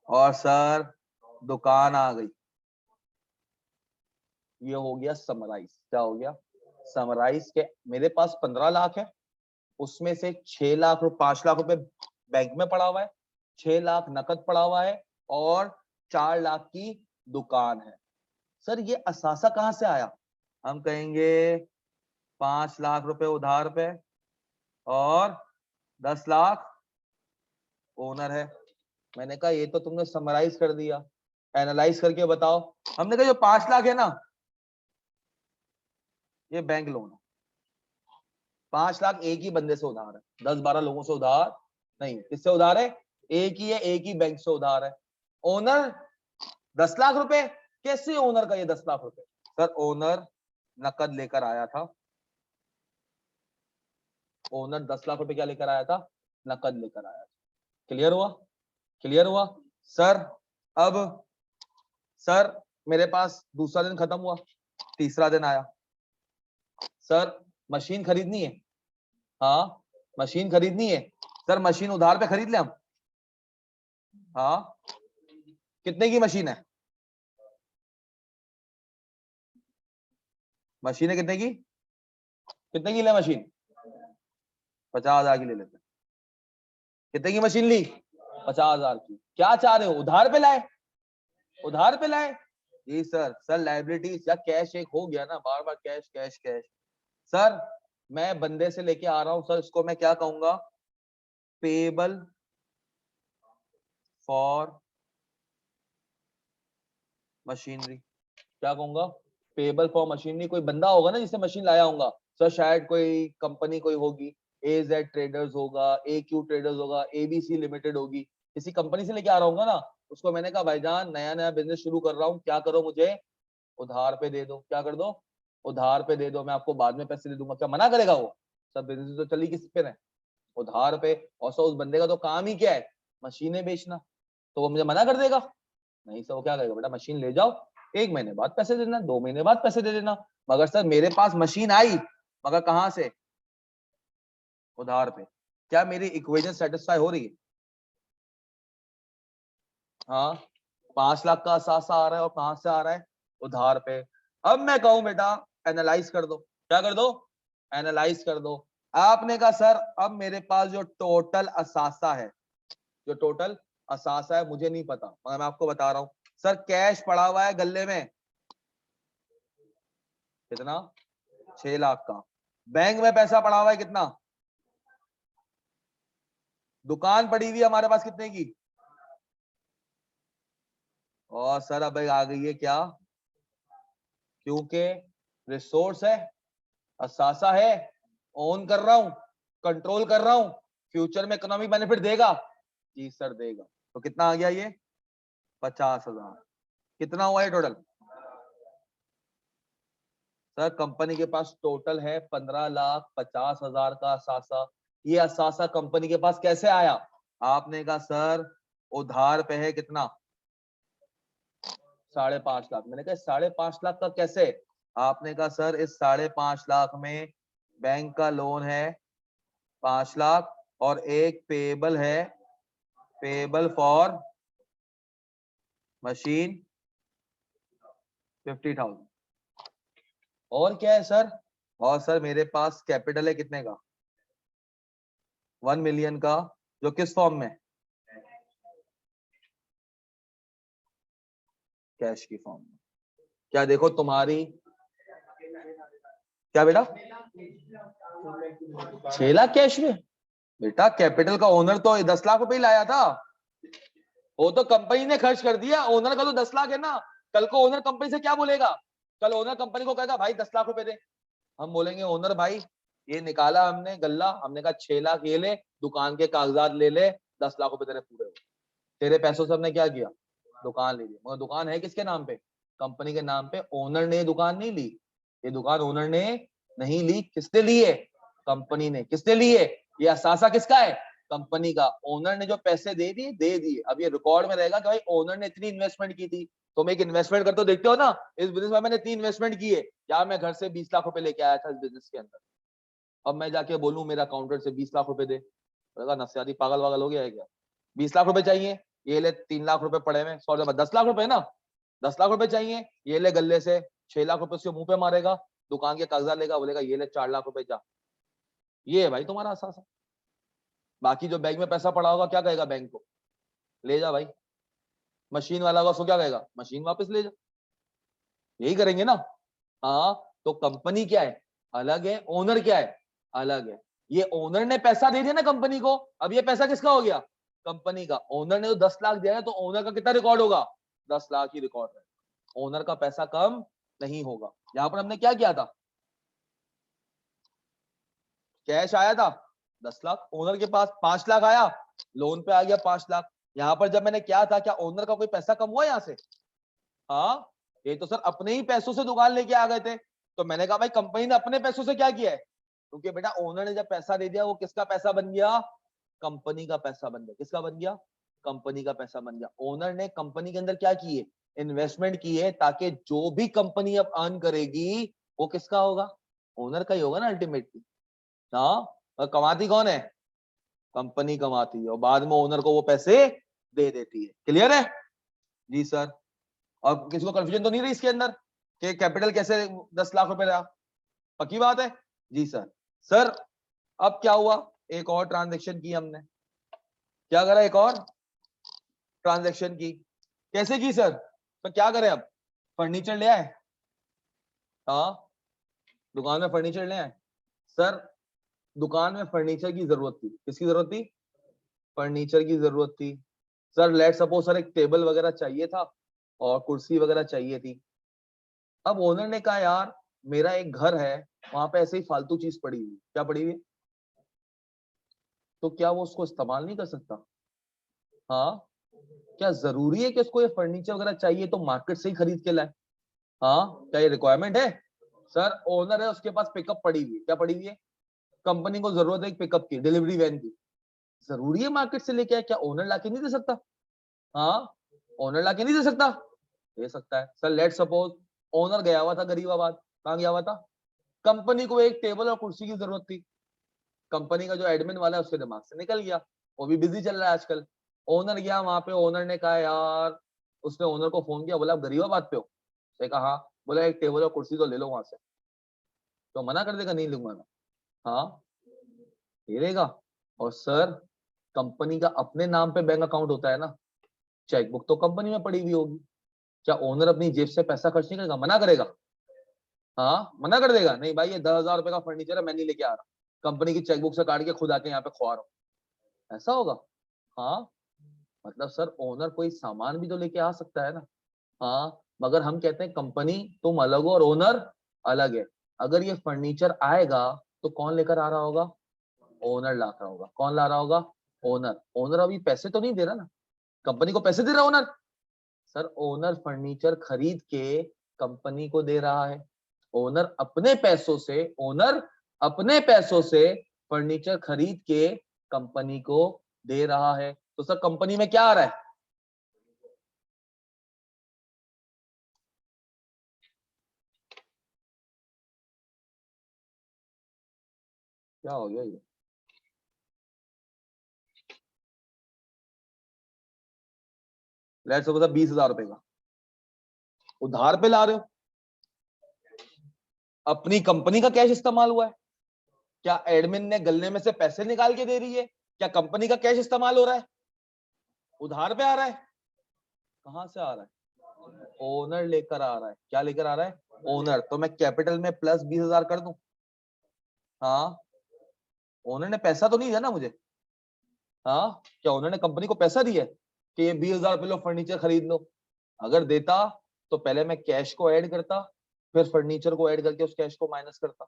और सर दुकान आ गई। ये हो गया समराइज। क्या हो गया? समराइज के मेरे पास 15 लाख है, उसमें से 6 लाख 5 लाख रुपए बैंक में पड़ा हुआ है, 6 लाख नकद पड़ा हुआ है, और 4 लाख की दुकान है। सर ये असासा कहां से आया? हम कहेंगे 5 लाख रुपए उधार पे और 10 लाख ओनर है। मैंने कहा ये तो तुमने समराइज कर दिया, एनालाइज करके बताओ। हमने कहा जो 5 लाख है ना, ये बैंक लोन है। 5 लाख एक ही बंदे से उधार है, 10-12 लोगों से उधार नहीं। किससे उधार है? एक ही है, एक ही बैंक से उधार है। ओनर 10 लाख रुपए। कैसे ओनर का ये 10 लाख रुपए? सर ओनर नकद लेकर आया था। ओनर 10 लाख रुपए क्या लेकर आया था? नकद लेकर आया था। क्लियर हुआ? क्लियर हुआ? सर अब सर मेरे पास दूसरा दिन खत्म हुआ, तीसरा दिन आया। सर मशीन खरीदनी है। हाँ मशीन खरीदनी है। सर मशीन उधार पे खरीद ले हम। हाँ कितने की मशीन है? मशीन है कितने की? कितने की ले मशीन? 50,000 की ले लेते हैं। कितने की मशीन ली? 50,000 की। क्या चाह रहे हो? उधार पे लाए? उधार पे लाए जी सर। सर लाइबिलिटीज या कैश एक हो गया ना, बार बार कैश कैश कैश। सर मैं बंदे से लेके आ रहा हूं सर, इसको मैं क्या कहूंगा? Payable for machinery. क्या कहूंगा? Payable for machinery. कोई बंदा होगा ना जिससे मशीन लाया होगा सर, शायद कोई कंपनी कोई होगी, AZ ट्रेडर्स होगा, AQ ट्रेडर्स होगा, ABC लिमिटेड होगी, किसी कंपनी से लेके आ रहा हूँ ना उसको। मैंने कहा भाईजान नया नया बिजनेस शुरू कर रहा हूँ, क्या करो मुझे उधार पे दे दो। क्या कर दो? उधार पे दे दो, मैं आपको बाद में पैसे दे दूंगा। क्या मना करेगा वो? सब बिजनेस तो चली किस पे है? उधार पे। और सर उस बंदे का तो काम ही क्या है? मशीनें बेचना। तो वो मुझे मना कर देगा? नहीं सर, वो क्या करेगा? बेटा मशीन ले जाओ, 1 महीने बाद पैसे दे देना, 2 महीने बाद पैसे दे देना। मगर सर मेरे पास मशीन आई, मगर कहां से? उधार पे। क्या मेरी इक्वेशन सेटिस्फाई हो रही है? हाँ 5 लाख का असासा आ रहा है और कहां से आ रहा है? उधार पे। अब मैं कहूं बेटा एनालाइज कर दो। क्या कर दो? एनालाइज कर दो। आपने कहा सर अब मेरे पास जो टोटल असासा है, जो टोटल असासा है मुझे नहीं पता, मगर मैं आपको बता रहा हूं सर, कैश पड़ा हुआ है गल्ले में कितना, 6 लाख का। बैंक में पैसा पड़ा हुआ है कितना, दुकान पड़ी हुई है हमारे पास कितने की, और सर अब आ गई है क्या, क्योंकि रिसोर्स है, असासा है, ओन कर रहा हूं, कंट्रोल कर रहा हूं, फ्यूचर में इकोनॉमिक बेनिफिट देगा, जी सर देगा। तो कितना आ गया ये, 50,000। कितना हुआ ये टोटल, सर कंपनी के पास टोटल है 15,50,000 का असासा। ये असासा कंपनी के पास कैसे आया, आपने कहा सर उधार पे है कितना, 5.5 लाख। मैंने कहा 5.5 लाख का कैसे, आपने कहा सर इस 5.5 लाख में बैंक का लोन है 5 लाख और एक पेबल है, पेबल फॉर मशीन 50,000। और क्या है सर, और सर मेरे पास कैपिटल है कितने का, 1 मिलियन का, जो किस फॉर्म में, कैश की फॉर्म में। क्या देखो तुम्हारी, क्या बेटा, 6 लाख कैश में, बेटा कैपिटल का ओनर तो 10 लाख रुपए ही लाया था, वो तो कंपनी ने खर्च कर दिया, ओनर का तो 10 लाख है ना। कल को ओनर कंपनी से क्या बोलेगा, कल ओनर कंपनी को कहेगा भाई 10 लाख रुपए दे, हम बोलेंगे ओनर भाई ये निकाला हमने गल्ला, हमने कहा 6 लाख ये ले, दुकान के कागजात ले ले, 10 लाख रुपए तेरे पूरे हो, तेरे पैसों से हमने क्या किया, दुकान ले ली। मगर दुकान है किसके नाम पे, कंपनी के नाम पे। ओनर ने दुकान नहीं ली, ये दुकान ओनर ने नहीं ली, किसने ली है, कंपनी ने। किसने ली है, ये असासा किसका है, कंपनी का। ओनर ने जो पैसे दे दिए दे दिए, अब ये रिकॉर्ड में रहेगा कि भाई ओनर ने इतनी इन्वेस्टमेंट की थी। तुम एक इन्वेस्टमेंट करते हो, देखते हो ना इस बिजनेस में मैंने इतनी इन्वेस्टमेंट की है, या मैं घर से 20 लाख रुपए लेके आया था इस बिजनेस के अंदर, अब मैं जाके बोलूं मेरा अकाउंटेंट से 20 लाख रुपए दे, बोलेगा नस्यादी पागल वागल हो गया है क्या, 20 लाख रुपए चाहिए, ये ले 3 लाख रुपए पड़े हुए, 10 लाख रुपए ना, 10 लाख रुपए चाहिए, ये ले गल्ले से 6 लाख रुपए उसके मुंह पे मारेगा, दुकान के कागजात लेगा, बोलेगा ये ले 4 लाख रुपए जा। ये है भाई तुम्हारा असासा। बाकी जो बैंक में पैसा पड़ा होगा क्या कहेगा बैंक को, ले जा भाई। मशीन वाला होगा उसको क्या कहेगा, मशीन वापस ले जा, यही करेंगे ना। हाँ, तो कंपनी क्या है, अलग है, ओनर क्या है, अलग है। ये ओनर ने पैसा दे दिया ना कंपनी को, अब ये पैसा किसका हो गया, कंपनी का। ओनर ने तो 10 लाख दिया है, तो ओनर का कितना रिकॉर्ड होगा, 10 लाख ही रिकॉर्ड है, ओनर का पैसा कम नहीं होगा। यहां पर हमने क्या किया था, कैश आया था 10 लाख, ओनर के पास 5 लाख आया, लोन पे आ गया 5 लाख। यहां पर जब मैंने क्या था, क्या ओनर का कोई पैसा कम हुआ यहां से, हाँ, ये तो सर अपने ही पैसों से दुकान लेके आ गए थे। तो मैंने कहा भाई कंपनी ने अपने पैसों से क्या किया है, क्योंकि बेटा ओनर ने जब पैसा दे दिया वो किसका पैसा बन गया, कंपनी का पैसा बन गया। किसका बन गया, कंपनी का पैसा बन गया। ओनर ने कंपनी के अंदर क्या किए, इन्वेस्टमेंट की है, ताकि जो भी कंपनी अब अर्न करेगी वो किसका होगा, ओनर का ही होगा ना अल्टीमेटली। हाँ, और कमाती कौन है, कंपनी कमाती है, और बाद में ओनर को वो पैसे दे देती है। क्लियर है, जी सर। और किसी को कंफ्यूजन तो नहीं रही इसके अंदर कि कैपिटल कैसे 10 लाख रुपए रहा, पक्की बात है, जी सर। सर अब क्या हुआ, एक और ट्रांजैक्शन की हमने, क्या करा, एक और ट्रांजैक्शन की। कैसे की सर, तो क्या करें अब, फर्नीचर ले आए, हाँ, दुकान में फर्नीचर ले आए। सर दुकान में फर्नीचर की जरूरत थी, किसकी जरूरत थी, फर्नीचर की जरूरत थी। सर लेट सपोज सर एक टेबल वगैरह चाहिए था और कुर्सी वगैरह चाहिए थी। अब ओनर ने कहा यार मेरा एक घर है, वहां पे ऐसे ही फालतू चीज पड़ी हुई, क्या पड़ी हुई, तो क्या वो उसको इस्तेमाल नहीं कर सकता, हाँ, क्या जरूरी है कि उसको ये फर्नीचर वगैरह चाहिए तो मार्केट से ही खरीद के लाए, हाँ, क्या ये रिक्वायरमेंट है। सर ओनर है उसके पास पिकअप पड़ी हुई है, क्या पड़ी हुई है, कंपनी को जरूरत है एक पिकअप की, डिलीवरी वैन की, जरूरी है मार्केट से लेके आए, क्या ओनर लाके नहीं दे सकता, हाँ, ओनर लाके नहीं दे सकता, दे सकता है। सर लेट सपोज ओनर गया हुआ था गरीबाबाद, कहाँ गया हुआ था, कंपनी को एक टेबल और कुर्सी की जरूरत थी, कंपनी का जो एडमिन वाला है उसके दिमाग से निकल गया, वो भी बिजी चल रहा है आजकल। ओनर गया वहां पे, ओनर ने कहा यार, उसने ओनर को फोन किया, बोला आप गरीबाबाद पे हो, उसने कहा हाँ, बोला एक टेबल और कुर्सी तो ले लो वहां से, तो मना कर देगा नहीं लूंगा मैं, हाँ, दे देगा। और सर कंपनी का अपने नाम पे बैंक अकाउंट होता है ना, चेकबुक तो कंपनी में पड़ी हुई होगी, क्या ओनर अपनी जेब से पैसा खर्च नहीं करेगा, मना करेगा? हाँ मना कर देगा, नहीं भाई ये 10,000 रुपए का फर्नीचर है, मैं नहीं लेके आ रहा, कंपनी की चेकबुक से काट के खुद आके यहाँ पे खुआ रहा हूँ, ऐसा होगा? हाँ, मतलब सर ओनर कोई सामान भी तो लेके आ सकता है ना। हाँ, मगर हम कहते हैं कंपनी तुम अलग हो और ओनर अलग है। अगर ये फर्नीचर आएगा तो कौन लेकर आ रहा होगा? ओनर ला रहा होगा। कौन ला रहा होगा? ओनर। ओनर अभी पैसे तो नहीं दे रहा ना, कंपनी को पैसे दे रहा ओनर? सर ओनर फर्नीचर खरीद के कंपनी को दे रहा है। ओनर अपने पैसों से, ओनर अपने पैसों से फर्नीचर खरीद के कंपनी को दे रहा है। तो सर कंपनी में क्या आ रहा है? क्या हो गया ये? लेट्स सपोज 20,000 रुपए का उधार पे ला रहे हो, अपनी कंपनी का कैश इस्तेमाल हुआ है, क्या एडमिन ने गलने में से पैसे निकाल के दे रही है? क्या कंपनी का कैश इस्तेमाल हो रहा है? उधार पे आ रहा है। कहां से आ रहा है? ओनर लेकर आ रहा है। क्या लेकर आ रहा है? ओनर। तो मैं कैपिटल में प्लस 20,000 कर दूं? हाँ, ओनर ने पैसा तो नहीं दिया ना मुझे। हाँ, क्या ओनर ने कंपनी को पैसा दिया है कि ये 20,000 रुपए लो फर्नीचर खरीद लो? अगर देता तो पहले मैं कैश को ऐड करता, फिर फर्नीचर को ऐड करके उस कैश को माइनस करता।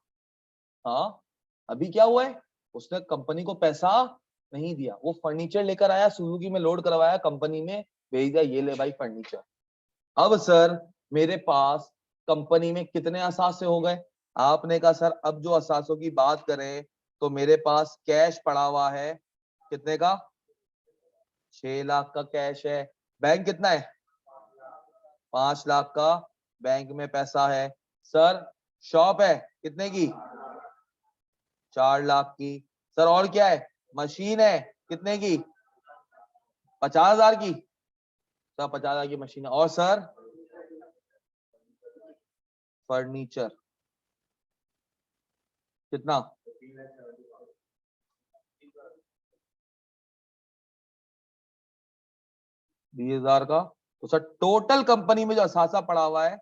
हाँ, अभी क्या हुआ है, उसने कंपनी को पैसा नहीं दिया, वो फर्नीचर लेकर आया, सुजुकी में लोड करवाया, कंपनी में भेज दिया, ये ले भाई फर्नीचर। अब सर मेरे पास कंपनी में कितने असासे हो गए? आपने कहा सर अब जो असासों की बात करें तो मेरे पास कैश पड़ा हुआ है, कितने का? 6 लाख का कैश है। बैंक कितना है? 5 लाख का बैंक में पैसा है। सर शॉप है कितने की? 4 लाख की। सर और क्या है? मशीन है कितने की? 50,000 की। सर 50,000 की मशीन है। और सर फर्नीचर कितना? 20,000 का। तो सर टोटल कंपनी में जो असासा पड़ा हुआ है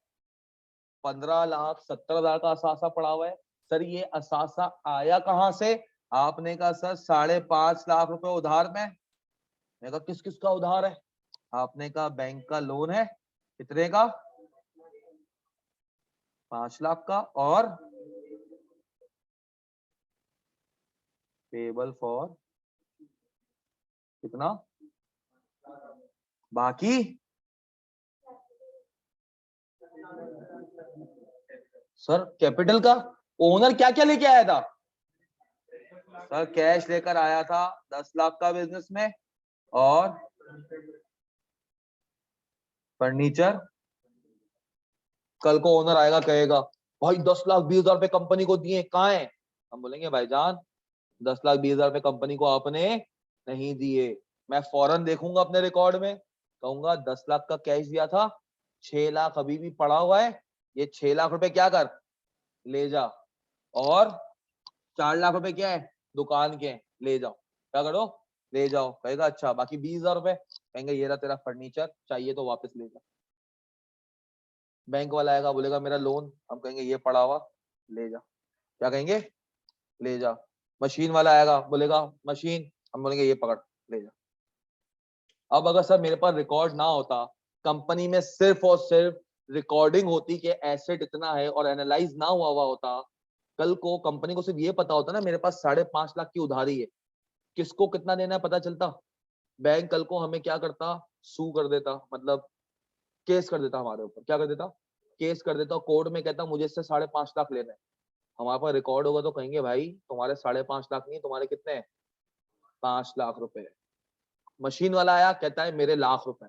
15,70,000 का असासा पड़ा हुआ है। सर ये असासा आया कहां से? आपने कहा सर 5.5 लाख रुपए उधार में। मैंने कहा किस किस का उधार है? आपने कहा बैंक का लोन है। कितने का? 5 लाख का। और पेबल फॉर कितना? बाकी सर कैपिटल का ओनर क्या क्या लेके आया था? सर कैश लेकर आया था 10 लाख का बिजनेस में, और फर्नीचर। कल को ओनर आएगा कहेगा भाई 10,20,000 रुपए कंपनी को दिए, कहाँ है? हम बोलेंगे भाईजान 10,20,000 रुपए कंपनी को आपने नहीं दिए। मैं फौरन देखूंगा अपने रिकॉर्ड में, कहूंगा 10 लाख का कैश दिया था, 6 लाख अभी भी पड़ा हुआ है, ये 6 लाख रुपए क्या कर, ले जा। और 4 लाख रुपए क्या है? दुकान के, ले जाओ। क्या करो? ले जाओ। कहेगा अच्छा बाकी 20,000 रुपए, कहेंगे ये रहा तेरा फर्नीचर, चाहिए तो वापस ले जा। बैंक वाला आएगा बोलेगा मेरा लोन, हम कहेंगे ये पड़ा हुआ, ले जा। क्या कहेंगे? ले जा। मशीन वाला आएगा बोलेगा मशीन, हम बोलेंगे ये पकड़, ले जा। अब अगर सर मेरे पास रिकॉर्ड ना होता, कंपनी में सिर्फ और सिर्फ रिकॉर्डिंग होती कि एसेट इतना है और एनालाइज ना हुआ हुआ होता, कल को कंपनी को सिर्फ ये पता होता ना मेरे पास 5.5 लाख की उधारी है, किसको कितना देना है पता चलता, बैंक कल को हमें क्या करता, सू कर देता, मतलब केस कर देता हमारे ऊपर। क्या कर देता? केस कर देता, कोर्ट में कहता मुझे इससे 5.5 लाख लेना है। हमारे पास रिकॉर्ड होगा तो कहेंगे भाई तुम्हारे 5.5 लाख नहीं, तुम्हारे कितने हैं? 5 लाख रुपए। मशीन वाला आया कहता है मेरे लाख रुपए।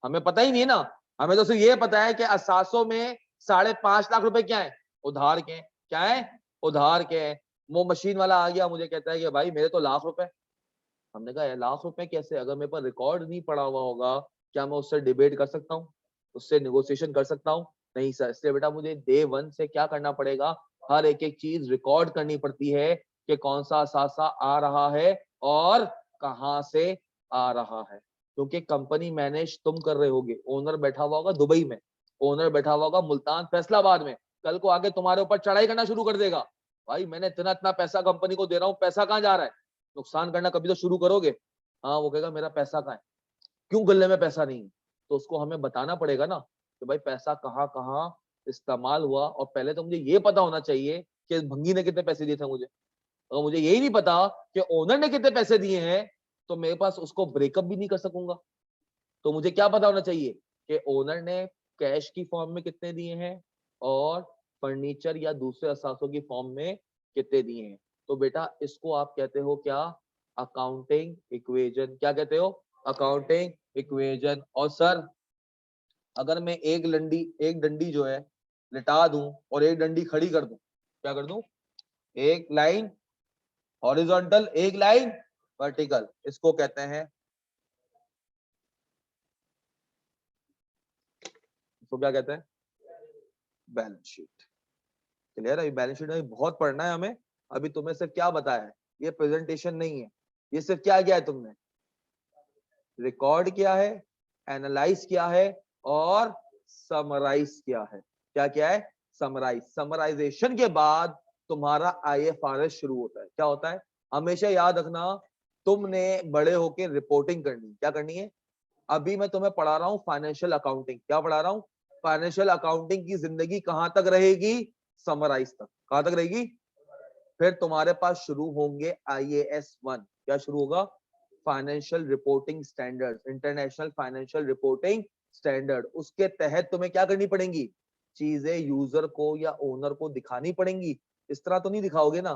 हमें पता ही नहीं है ना, हमें तो सिर्फ ये पता है कि असासों में 5.5 लाख रुपए क्या है? उधार के। क्या है? उधार के। वो मशीन वाला आ गया मुझे कहता है कि भाई मेरे तो लाख रुपए। हमने कहा लाख रुपए कैसे? अगर मेरे पास रिकॉर्ड नहीं पड़ा हुआ होगा, क्या मैं उससे डिबेट कर सकता हूँ, उससे निगोशिएशन कर सकता हूँ? नहीं सर। इसलिए बेटा मुझे डे 1 से क्या करना पड़ेगा, हर एक एक चीज रिकॉर्ड करनी पड़ती है कि कौन सा असासा आ रहा है और कहां से आ रहा है, क्योंकि कंपनी मैनेज तुम कर रहे होगे, ओनर बैठा हुआ होगा दुबई में, ओनर बैठा हुआ होगा मुल्तान फैसलाबाद में, कल को आके तुम्हारे ऊपर चढ़ाई करना शुरू कर देगा, भाई मैंने इतना इतना पैसा कंपनी को दे रहा हूँ, पैसा कहाँ जा रहा है, नुकसान करना कभी तो शुरू करोगे। हाँ वो कहेगा मेरा पैसा कहाँ है, क्यों गले में पैसा नहीं है, तो उसको हमें बताना पड़ेगा ना कि भाई पैसा कहाँ कहाँ इस्तेमाल हुआ, और पहले तो मुझे ये पता होना चाहिए कि भंगी ने कितने पैसे दिए थे मुझे, अगर मुझे यही नहीं पता कि ओनर ने कितने पैसे दिए हैं तो मेरे पास उसको ब्रेकअप भी नहीं कर सकूंगा। तो मुझे क्या पता होना चाहिए कि ओनर ने कैश की फॉर्म में कितने दिए हैं और फर्नीचर या दूसरे असासों की फॉर्म में कितने दिए हैं। तो बेटा इसको आप कहते हो क्या, अकाउंटिंग इक्वेशन। क्या कहते हो, अकाउंटिंग इक्वेशन। और सर अगर मैं एक डंडी जो है लिटा दूं और एक डंडी खड़ी कर दूं, क्या कर दूं, एक लाइन हॉरिजॉन्टल एक लाइन वर्टिकल, इसको कहते हैं, इसको क्या कहते हैं, बैलेंस शीट। क्लियर है, बैलेंस शीट में बहुत पढ़ना है हमें। अभी तुम्हें सिर्फ क्या बताया है, ये प्रेजेंटेशन नहीं है, ये सिर्फ क्या किया है तुमने, रिकॉर्ड किया है, एनालाइज किया है और समराइज किया है। क्या किया है, समराइज। समराइजेशन के बाद तुम्हारा IFRS शुरू होता है। क्या होता है, हमेशा याद रखना, तुमने बड़े होके रिपोर्टिंग करनी। क्या करनी है, अभी मैं तुम्हें पढ़ा रहा हूं फाइनेंशियल अकाउंटिंग। क्या पढ़ा रहा हूं, फाइनेंशियल अकाउंटिंग की जिंदगी कहां तक रहेगी, समराइज तक। कहां तक रहेगी, फिर तुम्हारे पास शुरू होंगे IAS 1। क्या शुरू होगा, financial reporting standard, international financial reporting standard. उसके तहत तुम्हें क्या करनी पड़ेंगी, चीजें यूजर को या ओनर को दिखानी पड़ेंगी। इस तरह तो नहीं दिखाओगे ना,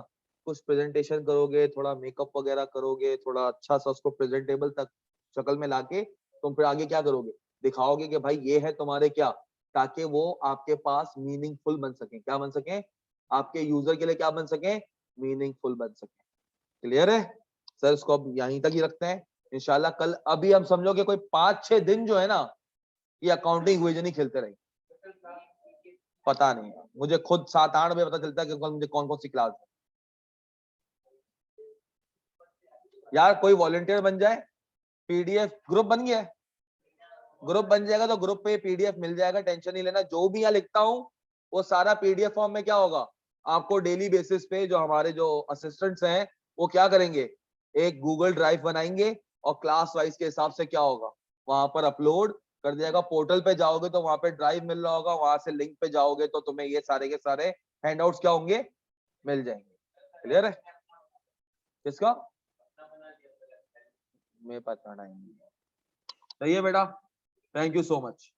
कुछ प्रेजेंटेशन करोगे, थोड़ा मेकअप वगैरह करोगे, थोड़ा अच्छा सा उसको प्रेजेंटेबल तक शक्ल में लाके तुम फिर आगे क्या करोगे, दिखाओगे कि भाई ये है तुम्हारे क्या, ताकि वो आपके पास मीनिंगफुल बन सके। क्या बन सके, आपके यूजर के लिए क्या बन सके, मीनिंगफुल बन सके। क्लियर है सर, इसको अब यहीं तक ही रखते हैं इंशाल्लाह। कल अभी हम समझो कि कोई 5-6 दिन जो है ना, ये अकाउंटिंग इक्वेशन ही खेलते रहे। पता नहीं, मुझे खुद 7-8 बजे पता चलता है कि मुझे कौन कौन सी क्लास है। यार कोई वॉलंटियर बन जाए, PDF ग्रुप बन गया है, ग्रुप बन जाएगा तो ग्रुप पे PDF मिल जाएगा, टेंशन नहीं लेना। जो भी यहाँ लिखता हूँ वो सारा PDF फॉर्म में क्या होगा, आपको डेली बेसिस पे जो हमारे जो असिस्टेंट्स हैं वो क्या करेंगे, एक गूगल ड्राइव बनाएंगे और क्लास वाइज के हिसाब से क्या होगा वहां पर अपलोड कर दिया जाएगा। पोर्टल पे जाओगे तो वहां पे ड्राइव मिल रहा होगा, वहां से लिंक पे जाओगे तो तुम्हें ये सारे के सारे हैंडआउट्स क्या होंगे, मिल जाएंगे। क्लियर है, किसका, मेरे पास पढ़ना है। सही है बेटा, थैंक यू सो मच।